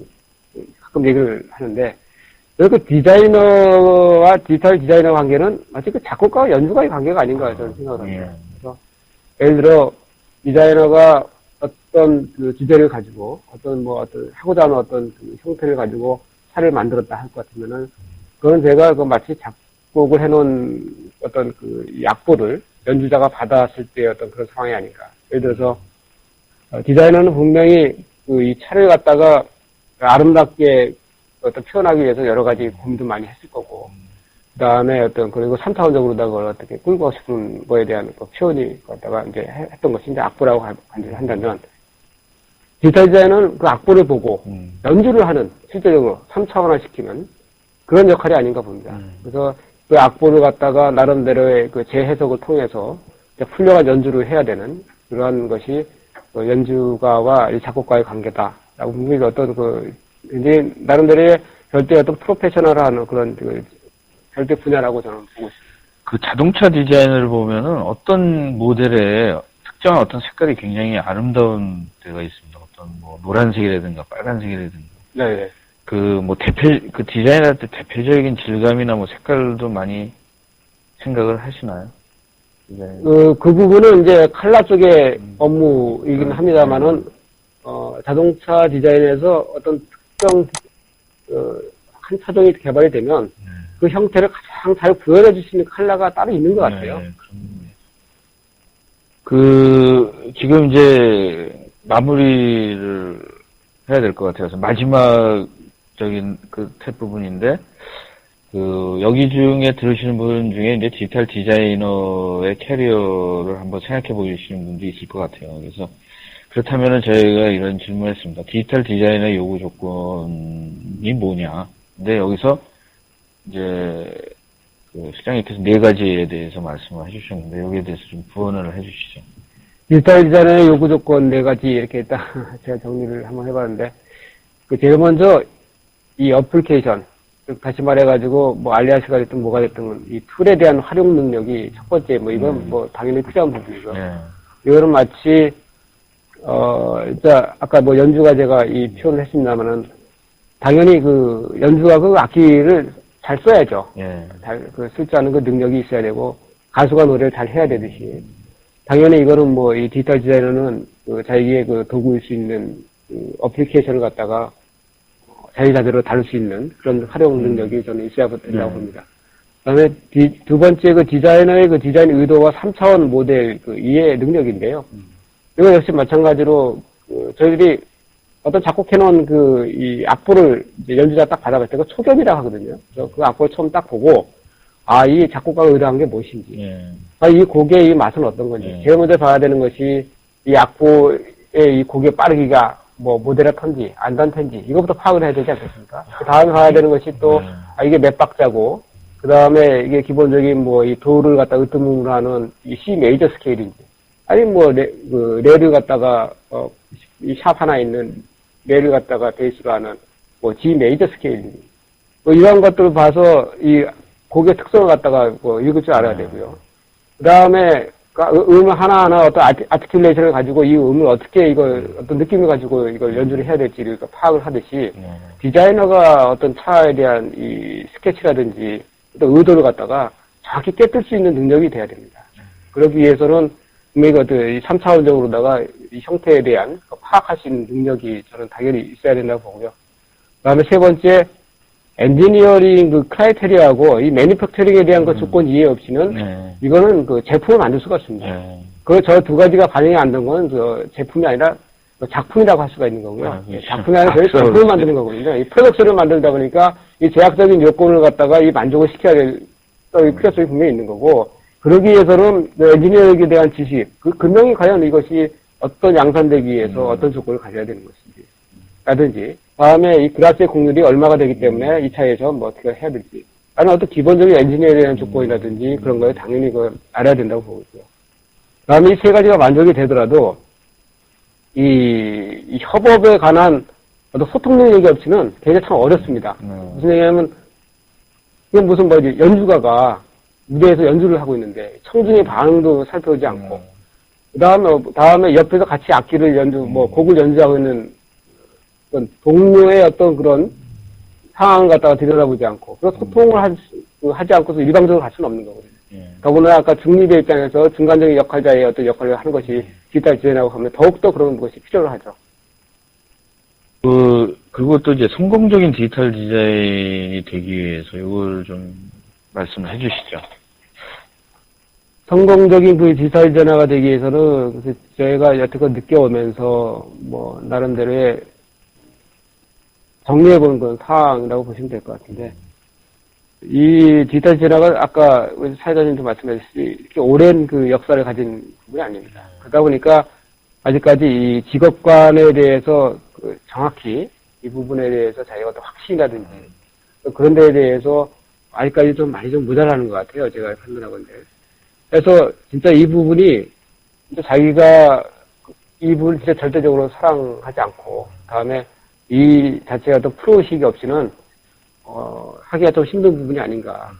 가끔 얘기를 하는데, 그 디자이너와 디지털 디자이너 관계는 마치 작곡가와 연주가의 관계가 아닌가 저는 생각을 합니다. 그래서 예를 들어 디자이너가 어떤 주제를 가지고 어떤 하고자 하는 어떤 형태를 가지고 차를 만들었다 할 것 같으면은 그건 제가 마치 작곡을 해놓은 어떤 악보를 연주자가 받았을 때 어떤 그런 상황이 아닌가. 예를 들어서 디자이너는 분명히 이 차를 갖다가 아름답게 표현하기 위해서 여러 가지 고민도 많이 했을 거고, 그 다음에 그리고 3차원적으로 그걸 어떻게 끌고 싶은 거에 대한 표현이 갖다가 이제 했던 것이 이제 악보라고 한다면, 디지털 디자인은 그 악보를 보고 연주를 하는, 실제적으로 3차원화 시키는 그런 역할이 아닌가 봅니다. 그래서 그 악보를 갖다가 나름대로의 재해석을 통해서 훌륭한 연주를 해야 되는 그러한 것이 연주가와 이 작곡가의 관계다라고 분명히 굉장히 나름대로의 별도의 어떤 프로페셔널한 그런 별도 분야라고 저는 보고 있습니다. 자동차 디자인을 보면은 어떤 모델의 특정한 어떤 색깔이 굉장히 아름다운 데가 있습니다. 어떤 노란색이라든가 빨간색이라든가. 네. 디자인할 때 대표적인 질감이나 색깔도 많이 생각을 하시나요? 이제 그 부분은 이제 칼라 쪽의 업무이긴 합니다만은, 자동차 디자인에서 어떤 특정, 한 차종이 개발이 되면 그 형태를 가장 잘 구현해 줄 수 있는 칼라가 따로 있는 것 같아요. 네, 지금 이제 마무리를 해야 될 것 같아서 마지막적인 그 탭 부분인데, 여기 중에 들으시는 분 중에 이제 디지털 디자이너의 캐리어를 한번 생각해 보시는 분도 있을 것 같아요. 그래서 그렇다면은 저희가 이런 질문을 했습니다. 디지털 디자이너의 요구 조건이 뭐냐? 근데 여기서 이제 실장님께서 네 가지에 대해서 말씀을 해주셨는데 여기에 대해서 좀 부언을 해주시죠. 디지털 디자인의 요구 조건 네 가지 이렇게 딱 제가 정리를 한번 해봤는데, 제일 먼저 이 어플리케이션, 즉 다시 말해가지고 뭐 알리아스가 됐든 뭐가 됐든 이 툴에 대한 활용 능력이 첫 번째, 뭐 이건 뭐 당연히 필요한 부분이고요. 네. 이거는 마치 진짜 아까 뭐 연주가 제가 이 표현을 했습니다만은 당연히 그 연주가 그 악기를 잘 써야죠. 예. 쓸 줄 아는 그 능력이 있어야 되고 가수가 노래를 잘 해야 되듯이 당연히 이거는 뭐 이 디지털 디자이너는 자기의 그 도구일 수 있는 어플리케이션을 갖다가 자기 자대로 다룰 수 있는 그런 활용 능력이 저는 있어야 된다고 봅니다. 그다음에 두 번째 그 디자이너의 그 디자인 의도와 3차원 모델 그 이해 능력인데요. 이거 역시 마찬가지로 저희들이 어떤 작곡해놓은 이 악보를 이제 연주자 딱 받아갈 때가 초견이라고 하거든요. 그래서 그 악보를 처음 딱 보고 이 작곡가가 의도한 게 무엇인지, 이 곡의 이 맛은 어떤 건지 제일 먼저 봐야 되는 것이 이 악보의 이 곡의 빠르기가 뭐 모데레턴지 안단텐지 이거부터 파악을 해야 되지 않겠습니까? 그 다음에 봐야 되는 것이 또 이게 몇 박자고 그 다음에 이게 기본적인 뭐 이 도를 갖다 으뜸으로 하는 이 C 메이저 스케일인지 아니 뭐 레를 갖다가 이 샵 하나 있는 레를 갖다가 베이스로 하는 뭐 G 메이저 스케일인지 뭐 이런 것들을 봐서 이 곡의 특성을 갖다가 뭐 읽을 줄 알아야 되고요. 그 다음에 음을 하나하나 어떤 아티큘레이션을 가지고 이 음을 어떻게 어떤 느낌을 가지고 이걸 연주를 해야 될지를 파악을 하듯이 디자이너가 어떤 차에 대한 이 스케치라든지 어떤 의도를 갖다가 정확히 깨뜨릴 수 있는 능력이 돼야 됩니다. 그러기 위해서는 분명히 이 3차원적으로다가 이 형태에 대한 파악할 수 있는 능력이 저는 당연히 있어야 된다고 보고요. 그 다음에 세 번째, 엔지니어링 크라이테리아하고 이 매니팩처링에 대한 그 조건 이해 없이는 이거는 제품을 만들 수가 없습니다. 저 두 가지가 반영이 안 된 건 제품이 아니라 작품이라고 할 수가 있는 거고요. 작품이 아니라 제품을 만드는 거거든요. 이 프로덕션을 만들다 보니까 이 제약적인 요건을 갖다가 이 만족을 시켜야 될 필요성이 분명히 있는 거고, 그러기 위해서는 엔지니어링에 대한 지식, 근명이 과연 이것이 어떤 양산되기 위해서 어떤 조건을 가져야 되는 것인지, 라든지, 다음에 이 글라스의 곡률이 얼마가 되기 때문에 이 차에서 뭐 어떻게 해야 될지, 라는 어떤 기본적인 엔지니어에 대한 조건이라든지 그런 거에 당연히 알아야 된다고 보고 있고요. 그 다음에 이 세 가지가 만족이 되더라도, 이 협업에 관한 어떤 소통 능력이 없이는 굉장히 참 어렵습니다. 무슨 얘기냐면, 이건 무슨 연주가가 무대에서 연주를 하고 있는데, 청중의 반응도 살펴보지 않고, 다음에 옆에서 같이 악기를 곡을 연주하고 있는 동료의 어떤 그런 상황을 갖다가 들여다보지 않고, 그런 소통을 하지 않고서 일방적으로 갈 수는 없는 거거든요. 더구나 아까 중립의 입장에서 중간적인 역할자의 어떤 역할을 하는 것이 디지털 디자인이라고 하면 더욱더 그런 것이 필요로 하죠. 그리고 또 이제 성공적인 디지털 디자인이 되기 위해서 이걸 좀 말씀을 해주시죠. 성공적인 디지털 디자이너가 되기 위해서는 저희가 여태껏 느껴오면서 뭐 나름대로의 정리해보는 건 사항이라고 보시면 될 것 같은데, 이 디지털 디자이너가 아까 우리 사회자님도 말씀하셨듯이 이렇게 오랜 역사를 가진 부분이 아닙니다. 그러다 보니까 아직까지 이 직업관에 대해서 정확히 이 부분에 대해서 자기가 어떤 확신이라든지 그런 데에 대해서 아직까지 많이 모자라는 것 같아요. 제가 판단하건데. 그래서 진짜 이 부분이 진짜 자기가 이 부분을 진짜 절대적으로 사랑하지 않고, 다음에 이 자체가 어떤 프로의식이 없이는 하기가 좀 힘든 부분이 아닌가.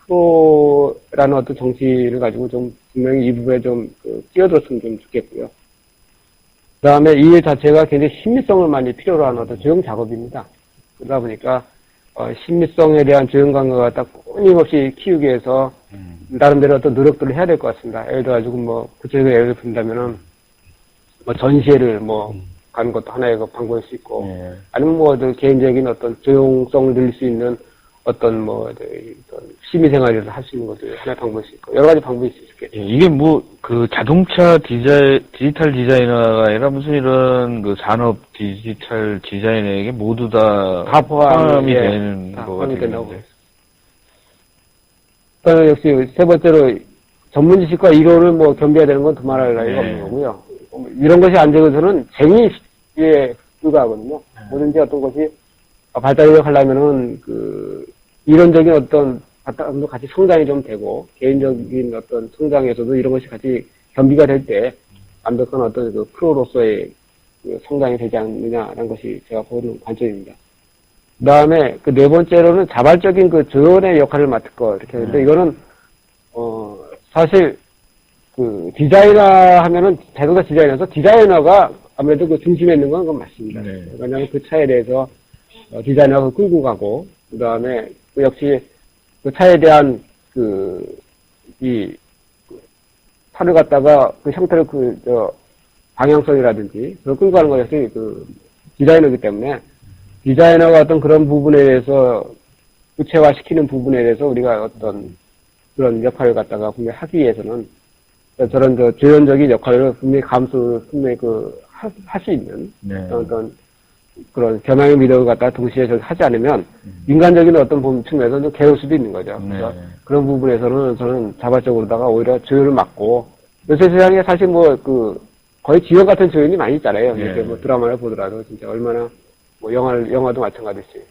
프로라는 어떤 정신을 가지고 분명히 이 부분에 끼어들었으면 좋겠고요. 그 다음에 이 일 자체가 굉장히 심미성을 많이 필요로 하는 어떤 조형 작업입니다. 그러다 보니까 심미성에 대한 조형 감각을 딱 끊임없이 키우기 위해서 나름대로 어떤 노력들을 해야 될 것 같습니다. 예를 들어가지고 뭐 구체적으로 예를 든다면은 뭐 전시회를 뭐 가는 것도 하나의 그 방법일 수 있고 예. 아니면 뭐 개인적인 어떤 조용성을 늘릴 수 있는 어떤 뭐 취미생활에서 할 수 있는 것도 하나의 방법일 수 있고 여러 가지 방법이 있을 수 있겠죠. 예, 이게 뭐, 그 자동차 디지털 디자이너가 아니라 무슨 이런 그 산업 디지털 디자이너에게 모두 다 포함이 예, 되는 다 거가 포함이 된다고 되겠는데. 그다음에 역시 세 번째로 전문 지식과 이론을 뭐 겸비해야 되는 건 두말할 나위가 네. 없는 거고요. 이런 것이 안 되고서는 재미에 불과하거든요. 뭐든지 어떤 것이 발달을 하려면은 그 이론적인 어떤 바탕도 같이 성장이 좀 되고 개인적인 어떤 성장에서도 이런 것이 같이 겸비가 될 때 완벽한 어떤 그 프로로서의 그 성장이 되지 않느냐라는 것이 제가 보는 관점입니다. 그 다음에 그 네 번째로는 자발적인 그 조연의 역할을 맡을 거 이렇게 하는데 이거는 사실 그 디자이너 하면은 자동차 디자이너에서 디자이너가 아무래도 그 중심에 있는 건 그건 맞습니다. 네. 왜냐하면 그 차에 대해서 디자이너가 끌고 가고 그 다음에 그 역시 그 차에 대한 이 차를 갖다가 그 형태를 방향성이라든지 그걸 끌고 가는 것이 그 디자이너이기 때문에 디자이너가 어떤 그런 부분에 대해서 구체화시키는 부분에 대해서 우리가 어떤 그런 역할을 갖다가 분명히 하기 위해서는 저런 조연적인 역할을 분명히 분명히 할 수 있는 네. 어떤 그런 겸양의 미덕을 갖다가 동시에 하지 않으면 인간적인 어떤 측면에서 좀 괴로울 수도 있는 거죠. 네. 그래서 그런 부분에서는 저는 자발적으로다가 오히려 조연을 맡고 요새 세상에 사실 뭐 거의 지역 같은 조연이 많이 있잖아요. 네. 이렇게 뭐 드라마를 보더라도 진짜 얼마나 뭐 영화도 마찬가지지.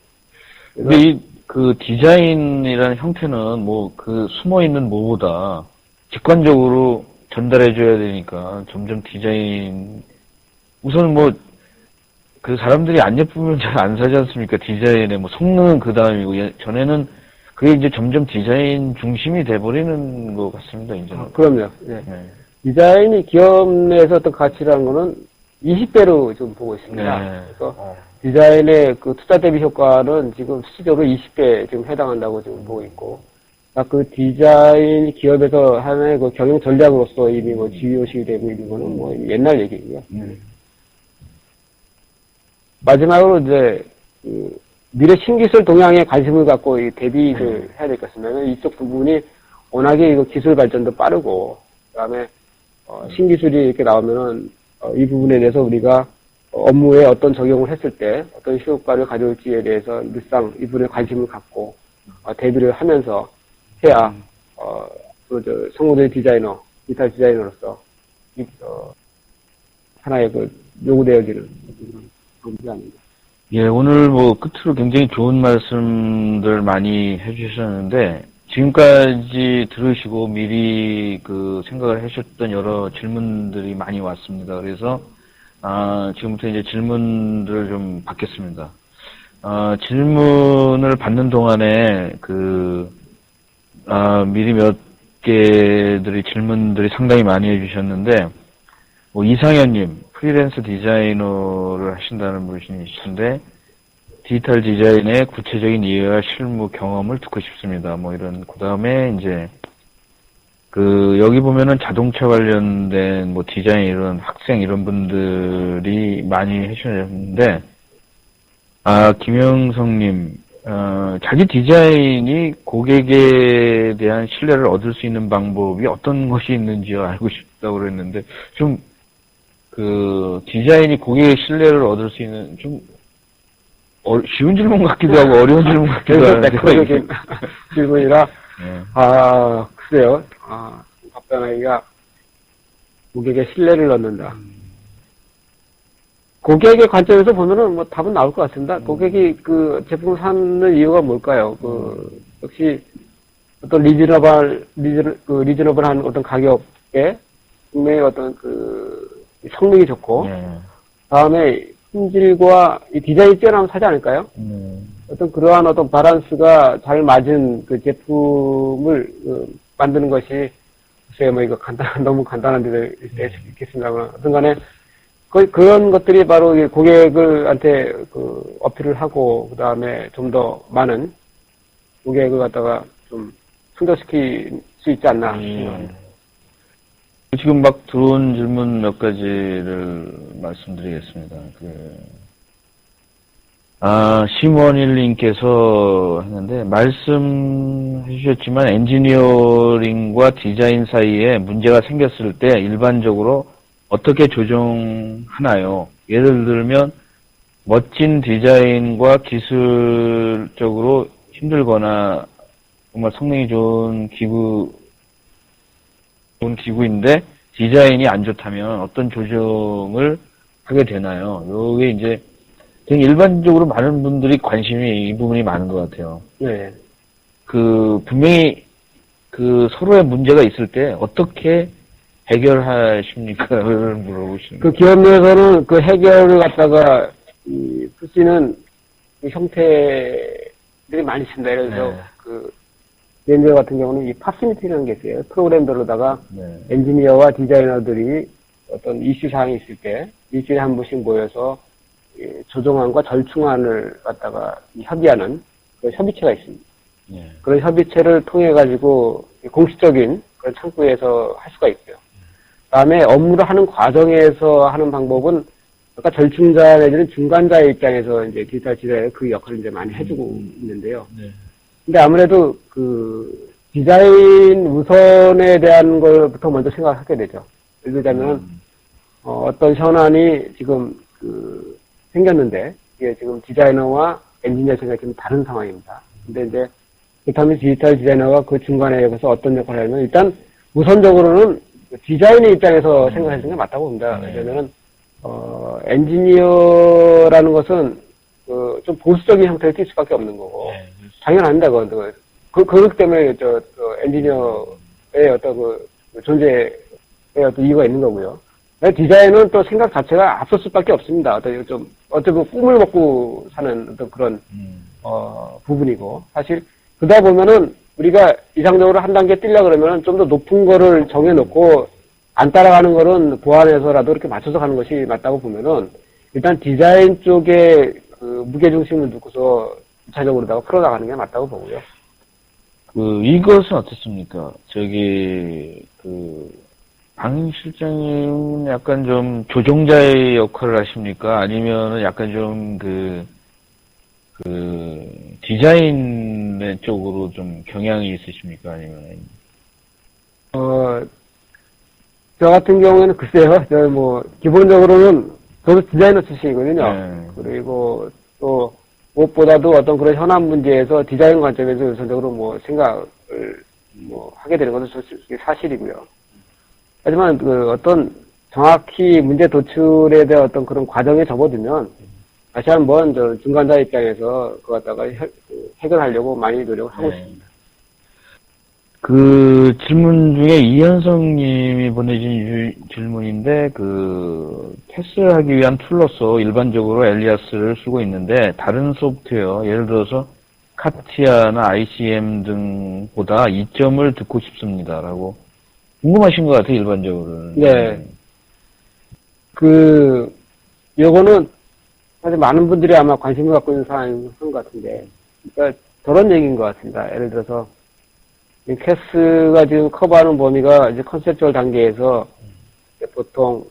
근데 이 그 디자인이라는 형태는 뭐 그 숨어 있는 뭐보다 직관적으로 전달해 줘야 되니까 점점 디자인 우선 뭐 그 사람들이 안 예쁘면 잘 안 사지 않습니까? 디자인에 뭐 성능은 그 다음이고 전에는 그게 이제 점점 디자인 중심이 돼버리는 것 같습니다. 이제는. 그럼요. 예. 네. 디자인이 기업 내에서 어떤 가치라는 거는 20배로 좀 보고 있습니다. 네. 그래서 디자인의 그 투자 대비 효과는 지금 수치적으로 20배 지금 해당한다고 지금 보고 있고, 그 디자인 기업에서 하나의 그 경영 전략으로서 이미 뭐 지휘의식이 되고 있는 거는 뭐 옛날 얘기고요. 마지막으로 이제 미래 신기술 동향에 관심을 갖고 이 대비를 해야 될 것 같습니다. 이쪽 부분이 워낙에 이거 기술 발전도 빠르고, 그다음에 신기술이 이렇게 나오면은 이 부분에 대해서 우리가 업무에 어떤 적용을 했을 때 어떤 효과를 가져올지에 대해서 늘상 이 부분에 관심을 갖고 대비를 하면서 해야 성우의 디자이너, 디지털 디자이너로서 하나의 요구되어지는 방법이 아닙니다. 예, 오늘 뭐 끝으로 굉장히 좋은 말씀들 많이 해주셨는데 지금까지 들으시고 미리 생각을 하셨던 여러 질문들이 많이 왔습니다. 그래서 지금부터 이제 질문들을 좀 받겠습니다. 질문을 받는 동안에 미리 몇 개들이 질문들이 상당히 많이 해주셨는데 뭐 이상현님 프리랜서 디자이너를 하신다는 분이신데 디지털 디자인의 구체적인 이해와 실무 경험을 듣고 싶습니다. 뭐 이런 그다음에 이제 여기 보면은 자동차 관련된 뭐 디자인 이런 학생 이런 분들이 많이 해주셨는데 김영성님 자기 디자인이 고객에 대한 신뢰를 얻을 수 있는 방법이 어떤 것이 있는지요 알고 싶다고 그랬는데 좀 디자인이 고객의 신뢰를 얻을 수 있는 좀 쉬운 질문 같기도 하고 어려운 질문 같기도 하는데 질문이라 네. 글쎄요. 답변하기가 고객의 신뢰를 얻는다. 고객의 관점에서 보면은 뭐 답은 나올 것 같습니다. 고객이 제품을 사는 이유가 뭘까요? 역시 어떤 리즈너블한 어떤 가격에 분명히 어떤 성능이 좋고 다음에 품질과 이 디자인이 뛰어나면 사지 않을까요? 어떤 그러한 어떤 바란스가 잘 맞은 제품을 만드는 것이 글쎄요, 뭐 이거 너무 간단한 데도 있겠습니다만 어떤 간에 그런 것들이 바로 고객한테 어필을 하고 그 다음에 좀 더 많은 고객을 갖다가 좀 충족시킬 수 있지 않나. 지금 막 들어온 질문 몇 가지를 말씀드리겠습니다. 심원일님께서 했는데, 말씀해 주셨지만 엔지니어링과 디자인 사이에 문제가 생겼을 때 일반적으로 어떻게 조정하나요? 예를 들면, 멋진 디자인과 기술적으로 힘들거나 정말 성능이 좋은 기구인데 디자인이 안 좋다면 어떤 조정을 하게 되나요? 요게 이제 되게 일반적으로 많은 분들이 관심이 이 부분이 많은 것 같아요. 네. 분명히 서로의 문제가 있을 때 어떻게 해결하십니까?를 물어보시는 그 기업 내에서는 그 해결을 갖다가 쓰시는 형태들이 많이 있습니다. 예를 들어서 엔지니어 같은 경우는 이 파시미티라는 게 있어요. 프로그램별로다가 엔지니어와 디자이너들이 어떤 이슈 사항이 있을 때 일주일에 한 번씩 모여서 조정안과 절충안을 갖다가 협의하는 그런 협의체가 있습니다. 그런 협의체를 통해 가지고 공식적인 그런 창구에서 할 수가 있고요. 그다음에 업무를 하는 과정에서 하는 방법은 아까 절충자 내지는 중간자의 입장에서 이제 디지털 디자인은 그 역할을 이제 많이 해주고 있는데요. 근데 아무래도 디자인 우선에 대한 것부터 먼저 생각하게 되죠. 예를 들자면, 어떤 현안이 지금 생겼는데, 이게 지금 디자이너와 엔지니어 생각이 좀 다른 상황입니다. 근데 이제, 그렇다면 디지털 디자이너가 그 중간에 여기서 어떤 역할을 하면, 일단 우선적으로는 디자인의 입장에서 생각하시는 게 맞다고 봅니다. 왜냐면은, 엔지니어라는 것은, 좀 보수적인 형태를 띌 수밖에 없는 거고, 당연합니다, 그건. 그렇기 때문에, 엔지니어의 어떤 존재의 어떤 이유가 있는 거고요. 디자인은 또 생각 자체가 앞설 수밖에 없습니다. 어떤 꿈을 먹고 사는 어떤 그런, 부분이고. 사실, 그러다 보면은, 우리가 이상적으로 한 단계 뛰려 그러면은 좀 더 높은 거를 정해놓고, 안 따라가는 거는 보완해서라도 이렇게 맞춰서 가는 것이 맞다고 보면은, 일단 디자인 쪽에 무게중심을 두고서 2차적으로다가 풀어나가는 게 맞다고 보고요. 이것은 어떻습니까? 방 실장님은 약간 좀 조종자의 역할을 하십니까? 아니면은 약간 좀 디자인 쪽으로 좀 경향이 있으십니까? 아니면? 저 같은 경우에는 글쎄요, 기본적으로는 저도 디자이너 출신이거든요. 그리고 또, 무엇보다도 어떤 그런 현안 문제에서 디자인 관점에서 우선적으로 생각을 하게 되는 것은 솔직히 사실이고요. 하지만 어떤 정확히 문제 도출에 대한 어떤 그런 과정에 접어들면 다시 한번 중간자 입장에서 그거 갖다가 해결하려고 많이 노력을 하고 있습니다. 질문 중에 이현성 님이 보내준 질문인데, 테스트를 하기 위한 툴로서 일반적으로 엘리아스를 쓰고 있는데, 다른 소프트웨어, 예를 들어서 카티아나 ICM 등보다 이점을 듣고 싶습니다. 라고 궁금하신 것 같아요, 일반적으로는. 네. 요거는 사실 많은 분들이 아마 관심을 갖고 있는 사안인 것 같은데, 그러니까 저런 얘기인 것 같습니다. 예를 들어서, 캐스가 지금 커버하는 범위가 이제 컨셉주얼 단계에서 보통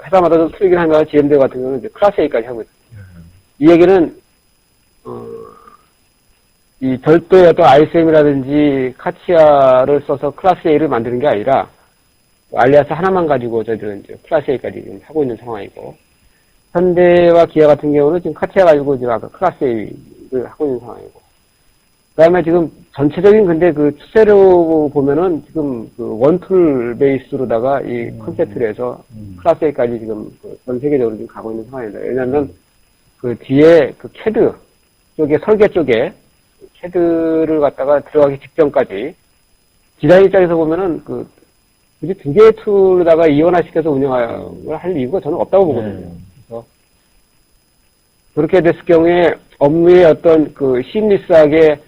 회사마다 좀 틀리긴 하면 GMD 같은 경우는 이제 클래스 A까지 하고 있습니다. 이 얘기는 이 별도의 어떤 ISM이라든지 카티아를 써서 클래스 A를 만드는 게 아니라 알리아스 하나만 가지고 저희들은 이제 클래스 A까지 지금 하고 있는 상황이고, 현대와 기아 같은 경우는 지금 카티아 가지고 지금 아까 클래스 A를 하고 있는 상황이고, 그 다음에 지금 전체적인 근데 추세로 보면은 지금 원툴 베이스로다가 이 컨셉트를 해서 클래스 A까지 지금 전 세계적으로 지금 가고 있는 상황입니다. 왜냐면 뒤에 캐드 쪽에 설계 쪽에 캐드를 갖다가 들어가기 직전까지 디자인 입장에서 보면은 굳이 두 개의 툴로다가 이원화시켜서 운영을 할 이유가 저는 없다고 보거든요. 그래서 그렇게 됐을 경우에 업무의 어떤 시임리스하게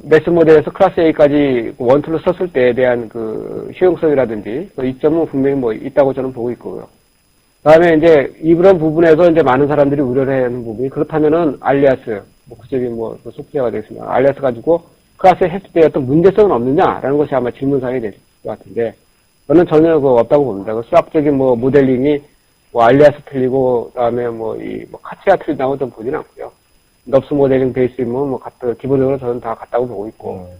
매스 모델에서 클래스 A까지 원툴로 썼을 때에 대한 효용성이라든지 이점은 분명히 있다고 저는 보고 있고요. 다음에 이제 이런 부분에서 이제 많은 사람들이 우려를 하는 부분이, 그렇다면은 알리아스, 구체적인 소프트웨어가 되겠습니다. 알리아스 가지고 클래스에 했을 때 어떤 문제성은 없느냐라는 것이 아마 질문사항이 될 것 같은데, 저는 전혀 없다고 봅니다. 수학적인 뭐 모델링이 뭐 알리아스 틀리고, 그 다음에 카티아 틀린다고 좀 보지는 않고요. 넙스 모델링 베이스면 기본적으로 저는 다 같다고 보고 있고,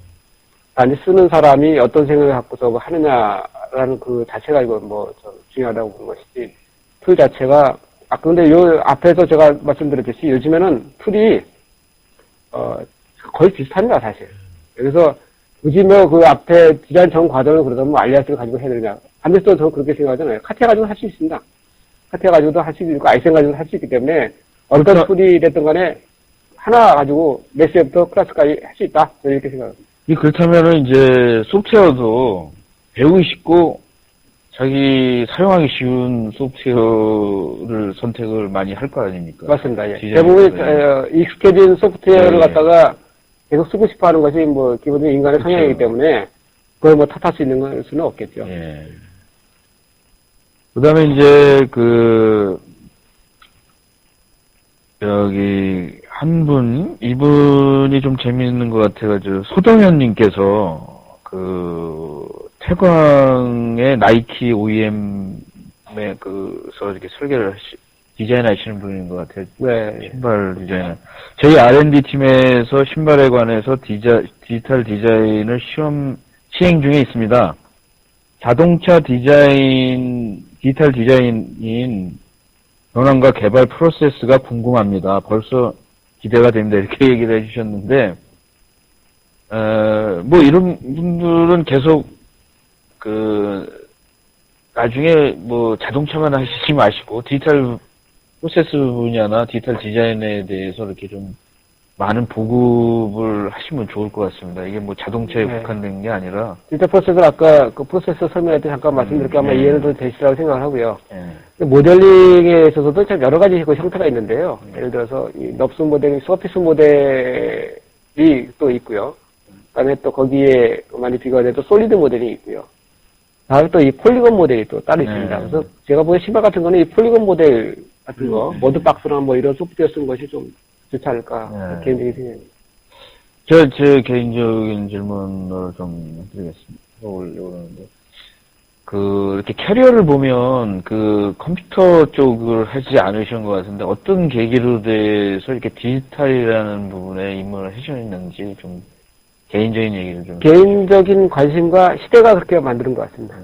단지 쓰는 사람이 어떤 생각을 갖고서 뭐 하느냐라는 그 자체가 이거 좀 중요하다고 보는 것이지, 툴 자체가, 근데 요 앞에서 제가 말씀드렸듯이 요즘에는 툴이, 거의 비슷합니다, 사실. 그래서 굳이 그 앞에 디자인 전 과정을 그러다 뭐 알리아스를 가지고 해야 되냐. 반대로 저는 그렇게 생각하잖아요. 카티아 가지고 할 수 있습니다. 카티아 가지고도 할 수 있고, 아이센 가지고도 할 수 있기 때문에, 어떤 툴이 됐든 간에, 하나 가지고 메시부터 클래스까지 할 수 있다. 저는 이렇게 생각합니다. 그렇다면은 이제 소프트웨어도 배우기 쉽고 자기 사용하기 쉬운 소프트웨어를 선택을 많이 할 거 아닙니까? 맞습니다. 예. 대부분 익숙해진 소프트웨어를 갖다가 계속 쓰고 싶어 하는 것이 기본적인 인간의 성향이기 때문에 그걸 탓할 수 있는 수는 없겠죠. 예. 그 다음에 이제 이분이 좀 재미있는 것 같아가지고, 소동현님께서, 태광의 나이키 OEM에 이렇게 설계를 디자인 하시는 분인 것 같아요. 네. 신발 디자이너. 저희 R&D 팀에서 신발에 관해서 디지털 디자인을 시행 중에 있습니다. 자동차 디지털 디자인인 변환과 개발 프로세스가 궁금합니다. 벌써 기대가 됩니다. 이렇게 얘기를 해주셨는데, 이런 분들은 계속, 나중에 자동차만 하시지 마시고, 디지털 프로세스 분야나 디지털 디자인에 대해서 이렇게 좀 많은 보급을 하시면 좋을 것 같습니다. 이게 자동차에 국한된 게 아니라. 디지털 프로세스를 아까 프로세스 설명할 때 잠깐 말씀드릴까 아마 이해는 더 되시라고 생각을 하고요. 모델링에 있어서도 참 여러 가지 형태가 있는데요. 예를 들어서 이 넙스 모델링, 서피스 모델이 또 있고요. 그다음에 또 거기에 많이 비교가 돼도 솔리드 모델이 있고요. 다음에 또 이 폴리곤 모델이 또 따로 있습니다. 그래서 제가 보기엔 신발 같은 거는 이 폴리곤 모델 같은 거, 모드박스나 이런 소프트웨어 쓴 것이 좀 좋지 않을까, 개인적인 생각입니다. 제 개인적인 질문을 좀 드리겠습니다. 그러는데. 이렇게 캐리어를 보면, 컴퓨터 쪽을 하지 않으신 것 같은데, 어떤 계기로 돼서 이렇게 디지털이라는 부분에 입문을 하셨는지, 좀, 개인적인 얘기를 좀. 개인적인 관심과 시대가 그렇게 만드는 것 같습니다.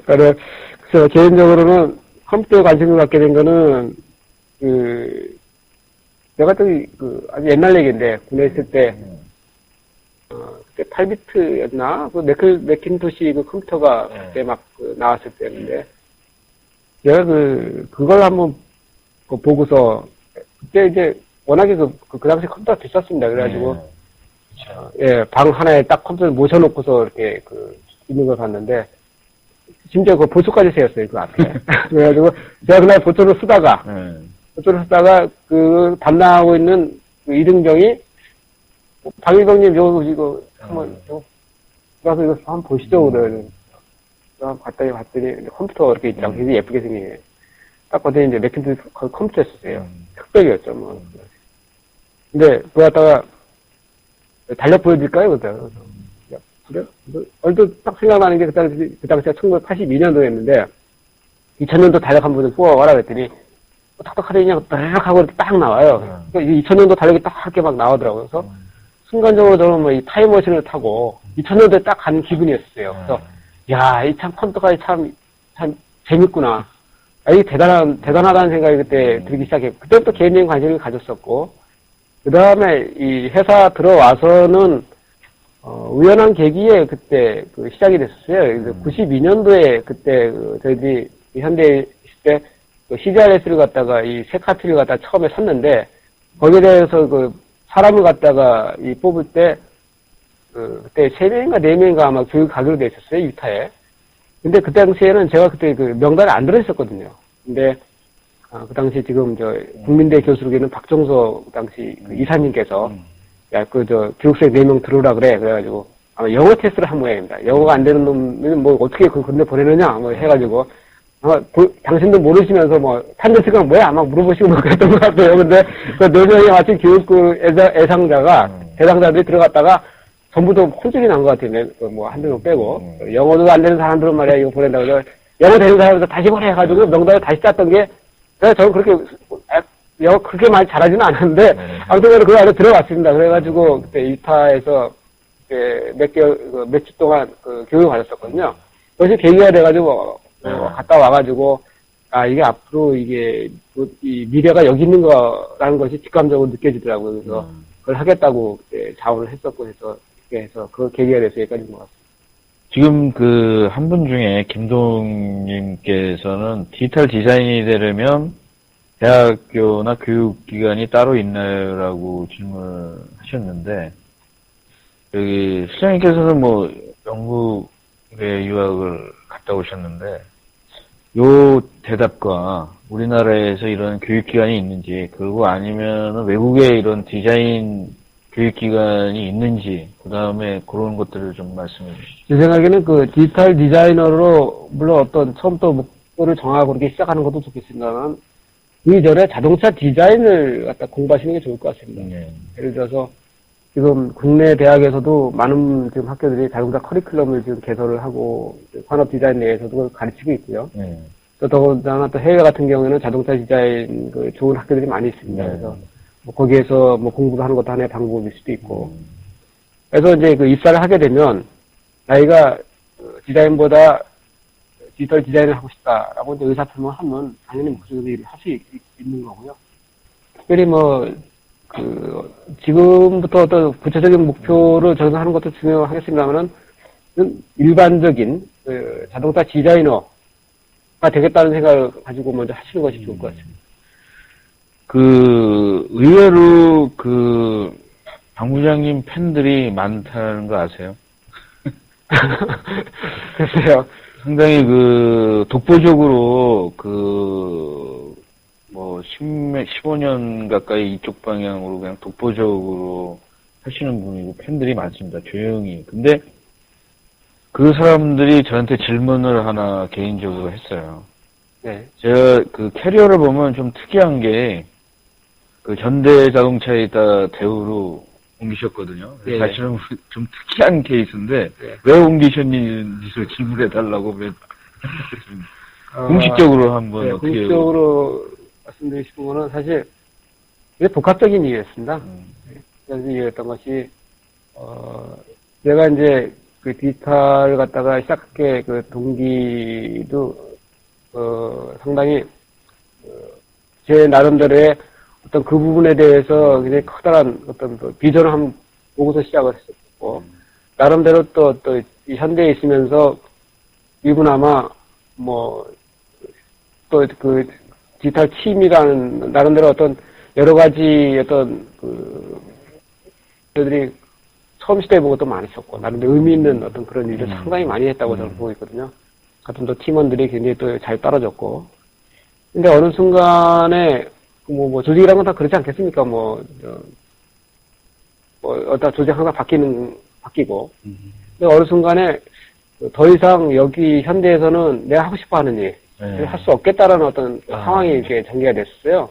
그래서 개인적으로는 컴퓨터에 관심을 갖게 된 거는, 내가 또 아주 옛날 얘기인데, 군에 있을 때, 그때 8비트였나? 맥킨토시 컴퓨터가 그때 나왔을 때였는데, 제가 그걸 한번 보고서, 그때 이제 워낙에 그 당시 컴퓨터가 비쌌습니다. 그래가지고, 방 하나에 딱 컴퓨터를 모셔놓고서 이렇게 있는 걸 봤는데, 심지어 보초까지 세웠어요, 그 앞에. 그래가지고, 제가 그날 보초를 쓰다가, 담당하고 있는 이등병이, 박일병님, 이거, 한번, 가서 이거 한번 보시죠, 그래. 봤더니, 컴퓨터 이렇게 있더라고. 되게 예쁘게 생긴 게. 딱 봤더니 이제 맥킨토시 컴퓨터였어요. 흑백이었죠, 근데, 그거 갖다가, 달려 보여드릴까요? 그래서, 그래? 얼핏 딱 생각나는 게 그 당시가 1982년도였는데, 2000년도 달력 한번 뽑아와라 그랬더니, 탁탁하더니 그냥 딱 하고 이렇게 딱 나와요. 2000년도 달력이 딱 이렇게 막 나오더라고요. 그래서, 순간적으로 저는 이 타임머신을 타고 2000년도에 딱 가는 기분이었어요. 그래서 야, 이 참 컴퓨터가 참 재밌구나. 이게 대단하다는 생각이 그때 들기 시작했고, 그때부터 개인적인 관심을 가졌었고, 그 다음에 이 회사 들어와서는 우연한 계기에 그때 시작이 됐었어요. 92년도에 그때 저희들이 현대에 있을 때 CGRS를 갖다가 이 새 카트를 갖다가 처음에 샀는데, 거기에 대해서 사람을 갖다가 뽑을 때, 그때 3명인가 4명인가 아마 교육 가기로 돼 있었어요, 유타에. 근데 그 당시에는 제가 그때 명단에 안 들어있었거든요. 근데, 그 당시 지금 국민대 교수로 계는 박종서 당시 이사님께서, 야, 교육생 4명 들어오라 그래. 그래가지고, 아마 영어 테스트를 한 모양입니다. 영어가 안 되는 놈은 어떻게 군대 보내느냐, 해가지고, 아마 당신도 모르시면서 탄저스가 뭐야? 아마 물어보시고 그랬던 것 같아요. 근데 그 4명이 마치 교육부 애상자가 대상자들이 들어갔다가 전부 다 혼쭐이 난 것 같아요. 뭐 한두 명 빼고 영어도 안 되는 사람들은 말이야 이거 보낸다고 해서 영어 되는 사람들 다시 보내가지고 명단을 다시 짰던 게 그래서 저는 그렇게 영어 그렇게 많이 잘하지는 않았는데 아무튼 그 안에 들어갔습니다. 그래가지고 그때 이타에서 몇 주 동안 교육을 받았었거든요. 그것이 계기가 돼가지고 갔다 와가지고 이게 앞으로 이게 이 미래가 여기 있는 거라는 것이 직감적으로 느껴지더라고요. 그래서 그걸 하겠다고 그때 자원을 했었고 해서 그렇게 해서 그 계기가 돼서 여기까지 온 것 같습니다. 지금 한 분 중에 김동님께서는 디지털 디자인이 되려면 대학교나 교육기관이 따로 있나요라고 질문하셨는데, 여기 시장님께서는 뭐 영국에 유학을 갔다 오셨는데, 요 대답과 우리나라에서 이런 교육기관이 있는지, 그리고 아니면 외국에 이런 디자인 교육기관이 있는지, 그 다음에 그런 것들을 좀 말씀해 주시죠. 제 생각에는 디지털 디자이너로, 물론 처음부터 목표를 정하고 그렇게 시작하는 것도 좋겠습니다만, 이전에 자동차 디자인을 갖다 공부하시는 게 좋을 것 같습니다. 예를 들어서, 지금 국내 대학에서도 많은 지금 학교들이 자동차 커리큘럼을 지금 개설을 하고, 산업 디자인 내에서도 그걸 가르치고 있고요. 또 더군다나 또 해외 같은 경우에는 자동차 디자인 좋은 학교들이 많이 있습니다. 그래서, 거기에서 공부를 하는 것도 하나의 방법일 수도 있고. 그래서 이제 입사를 하게 되면, 나이가 디자인보다 디지털 디자인을 하고 싶다라고 이제 의사표명을 하면 당연히 그 일을 할 수 있는 거고요. 특별히 지금부터 어떤 구체적인 목표를 정하는 것도 중요하겠습니다만은 일반적인 자동차 디자이너가 되겠다는 생각을 가지고 먼저 하시는 것이 좋을 것 같습니다. 의외로 박 부장님 팬들이 많다는 거 아세요? 글쎄요. 상당히 독보적으로 15년 가까이 이쪽 방향으로 그냥 독보적으로 하시는 분이고 팬들이 많습니다. 조용히. 근데 그 사람들이 저한테 질문을 하나 개인적으로 했어요. 네. 제가 캐리어를 보면 좀 특이한 게 현대자동차에다 대우로 옮기셨거든요. 네. 사실은 좀 특이한 케이스인데 네. 왜 옮기셨는지를 질문해달라고 공식적으로 한번 네, 어떻게 공식적으로 말씀드리고 싶은 거는 사실 이게 복합적인 이유였습니다. 그래서 이유였던 것이 제가 이제 디지털을 갖다가 시작하게 동기도 상당히 제 나름대로의 어떤 그 부분에 대해서 굉장히 커다란 어떤 비전을 한번 보고서 시작을 했었고, 나름대로 또 이 현대에 있으면서 일부나마 또 디지털 팀이라는 나름대로 어떤 여러 가지 어떤 저희들이 처음 시대에 보고 또 많이 썼고, 나름대로 의미 있는 어떤 그런 일을 상당히 많이 했다고 저는 보고 있거든요. 같은 또 팀원들이 굉장히 또 잘 따라줬고, 근데 어느 순간에 조직이란 건 다 그렇지 않겠습니까? 어떤 조직 항상 바뀌고. 근데 어느 순간에 더 이상 여기 현대에서는 내가 하고 싶어 하는 일, 할 수 없겠다라는 어떤 상황이 이렇게 전개가 됐어요.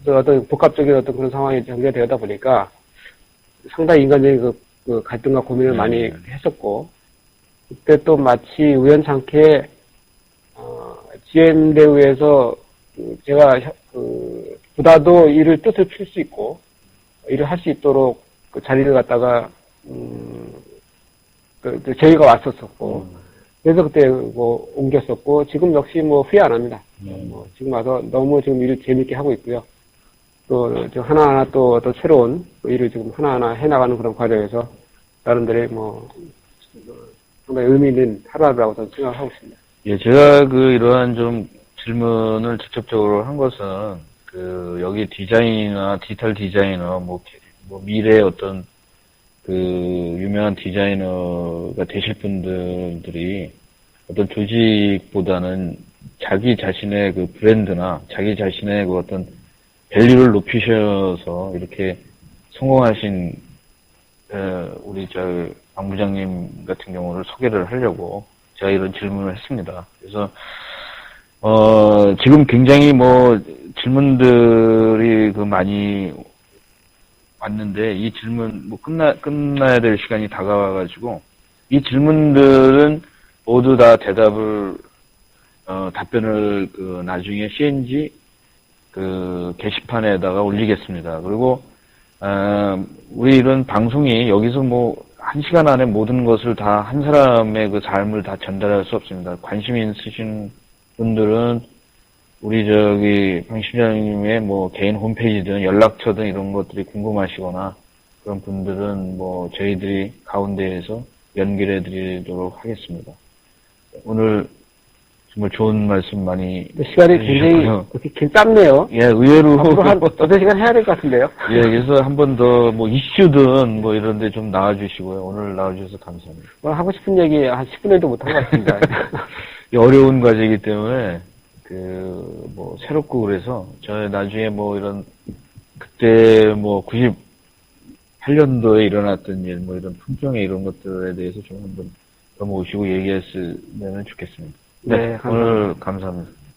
그래서 어떤 복합적인 어떤 그런 상황이 전개가 되다 보니까 상당히 인간적인 갈등과 고민을 많이 했었고, 그때 또 마치 우연찮게, GM대우에서 제가 보다도 일을 뜻을 필 수 있고 일을 할 수 있도록 자리를 갖다가 제의가 왔었었고 그래서 그때 옮겼었고 지금 역시 후회 안 합니다. 지금 와서 너무 지금 일을 재밌게 하고 있고요. 또 하나하나 또 새로운 일을 지금 하나하나 해나가는 그런 과정에서 나름대로 상당히 의미 있는 하루하루라고 저는 생각하고 있습니다. 예, 제가 이러한 좀 질문을 직접적으로 한 것은 여기 디자인이나 디지털 디자이너 미래의 어떤 유명한 디자이너가 되실 분들이 어떤 조직보다는 자기 자신의 브랜드나 자기 자신의 어떤 밸류를 높이셔서 이렇게 성공하신 우리 박 부장님 같은 경우를 소개를 하려고 제가 이런 질문을 했습니다. 그래서 지금 굉장히 질문들이 많이 왔는데 이 질문 뭐 끝나야 될 시간이 다가와가지고 이 질문들은 모두 다 답변을 나중에 CNG 게시판에다가 올리겠습니다. 그리고 우리 이런 방송이 여기서 뭐 1시간 안에 모든 것을 다 한 사람의 그 삶을 다 전달할 수 없습니다. 관심 있으신 분들은 우리 방 심장님의 뭐 개인 홈페이지든 연락처든 이런 것들이 궁금하시거나 그런 분들은 뭐 저희들이 가운데에서 연결해 드리도록 하겠습니다. 오늘 정말 좋은 말씀 많이 시간이 굉장히 그렇게 짧네요. 예, 의외로 앞으로 한 8시간 해야 될 것 같은데요. 예, 그래서 한 번 더 뭐 이슈든 뭐 이런 데 좀 나와 주시고요. 오늘 나와 주셔서 감사합니다. 뭐 하고 싶은 얘기 한 10분에도 못 한 것 같습니다. 어려운 과제이기 때문에 뭐 새롭고 그래서 저는 나중에 뭐 이런 그때 뭐 98년도에 일어났던 일 뭐 이런 품평의 이런 것들에 대해서 좀 한번 더 모시고 얘기했으면 좋겠습니다. 네, 네, 감사합니다. 오늘 감사합니다.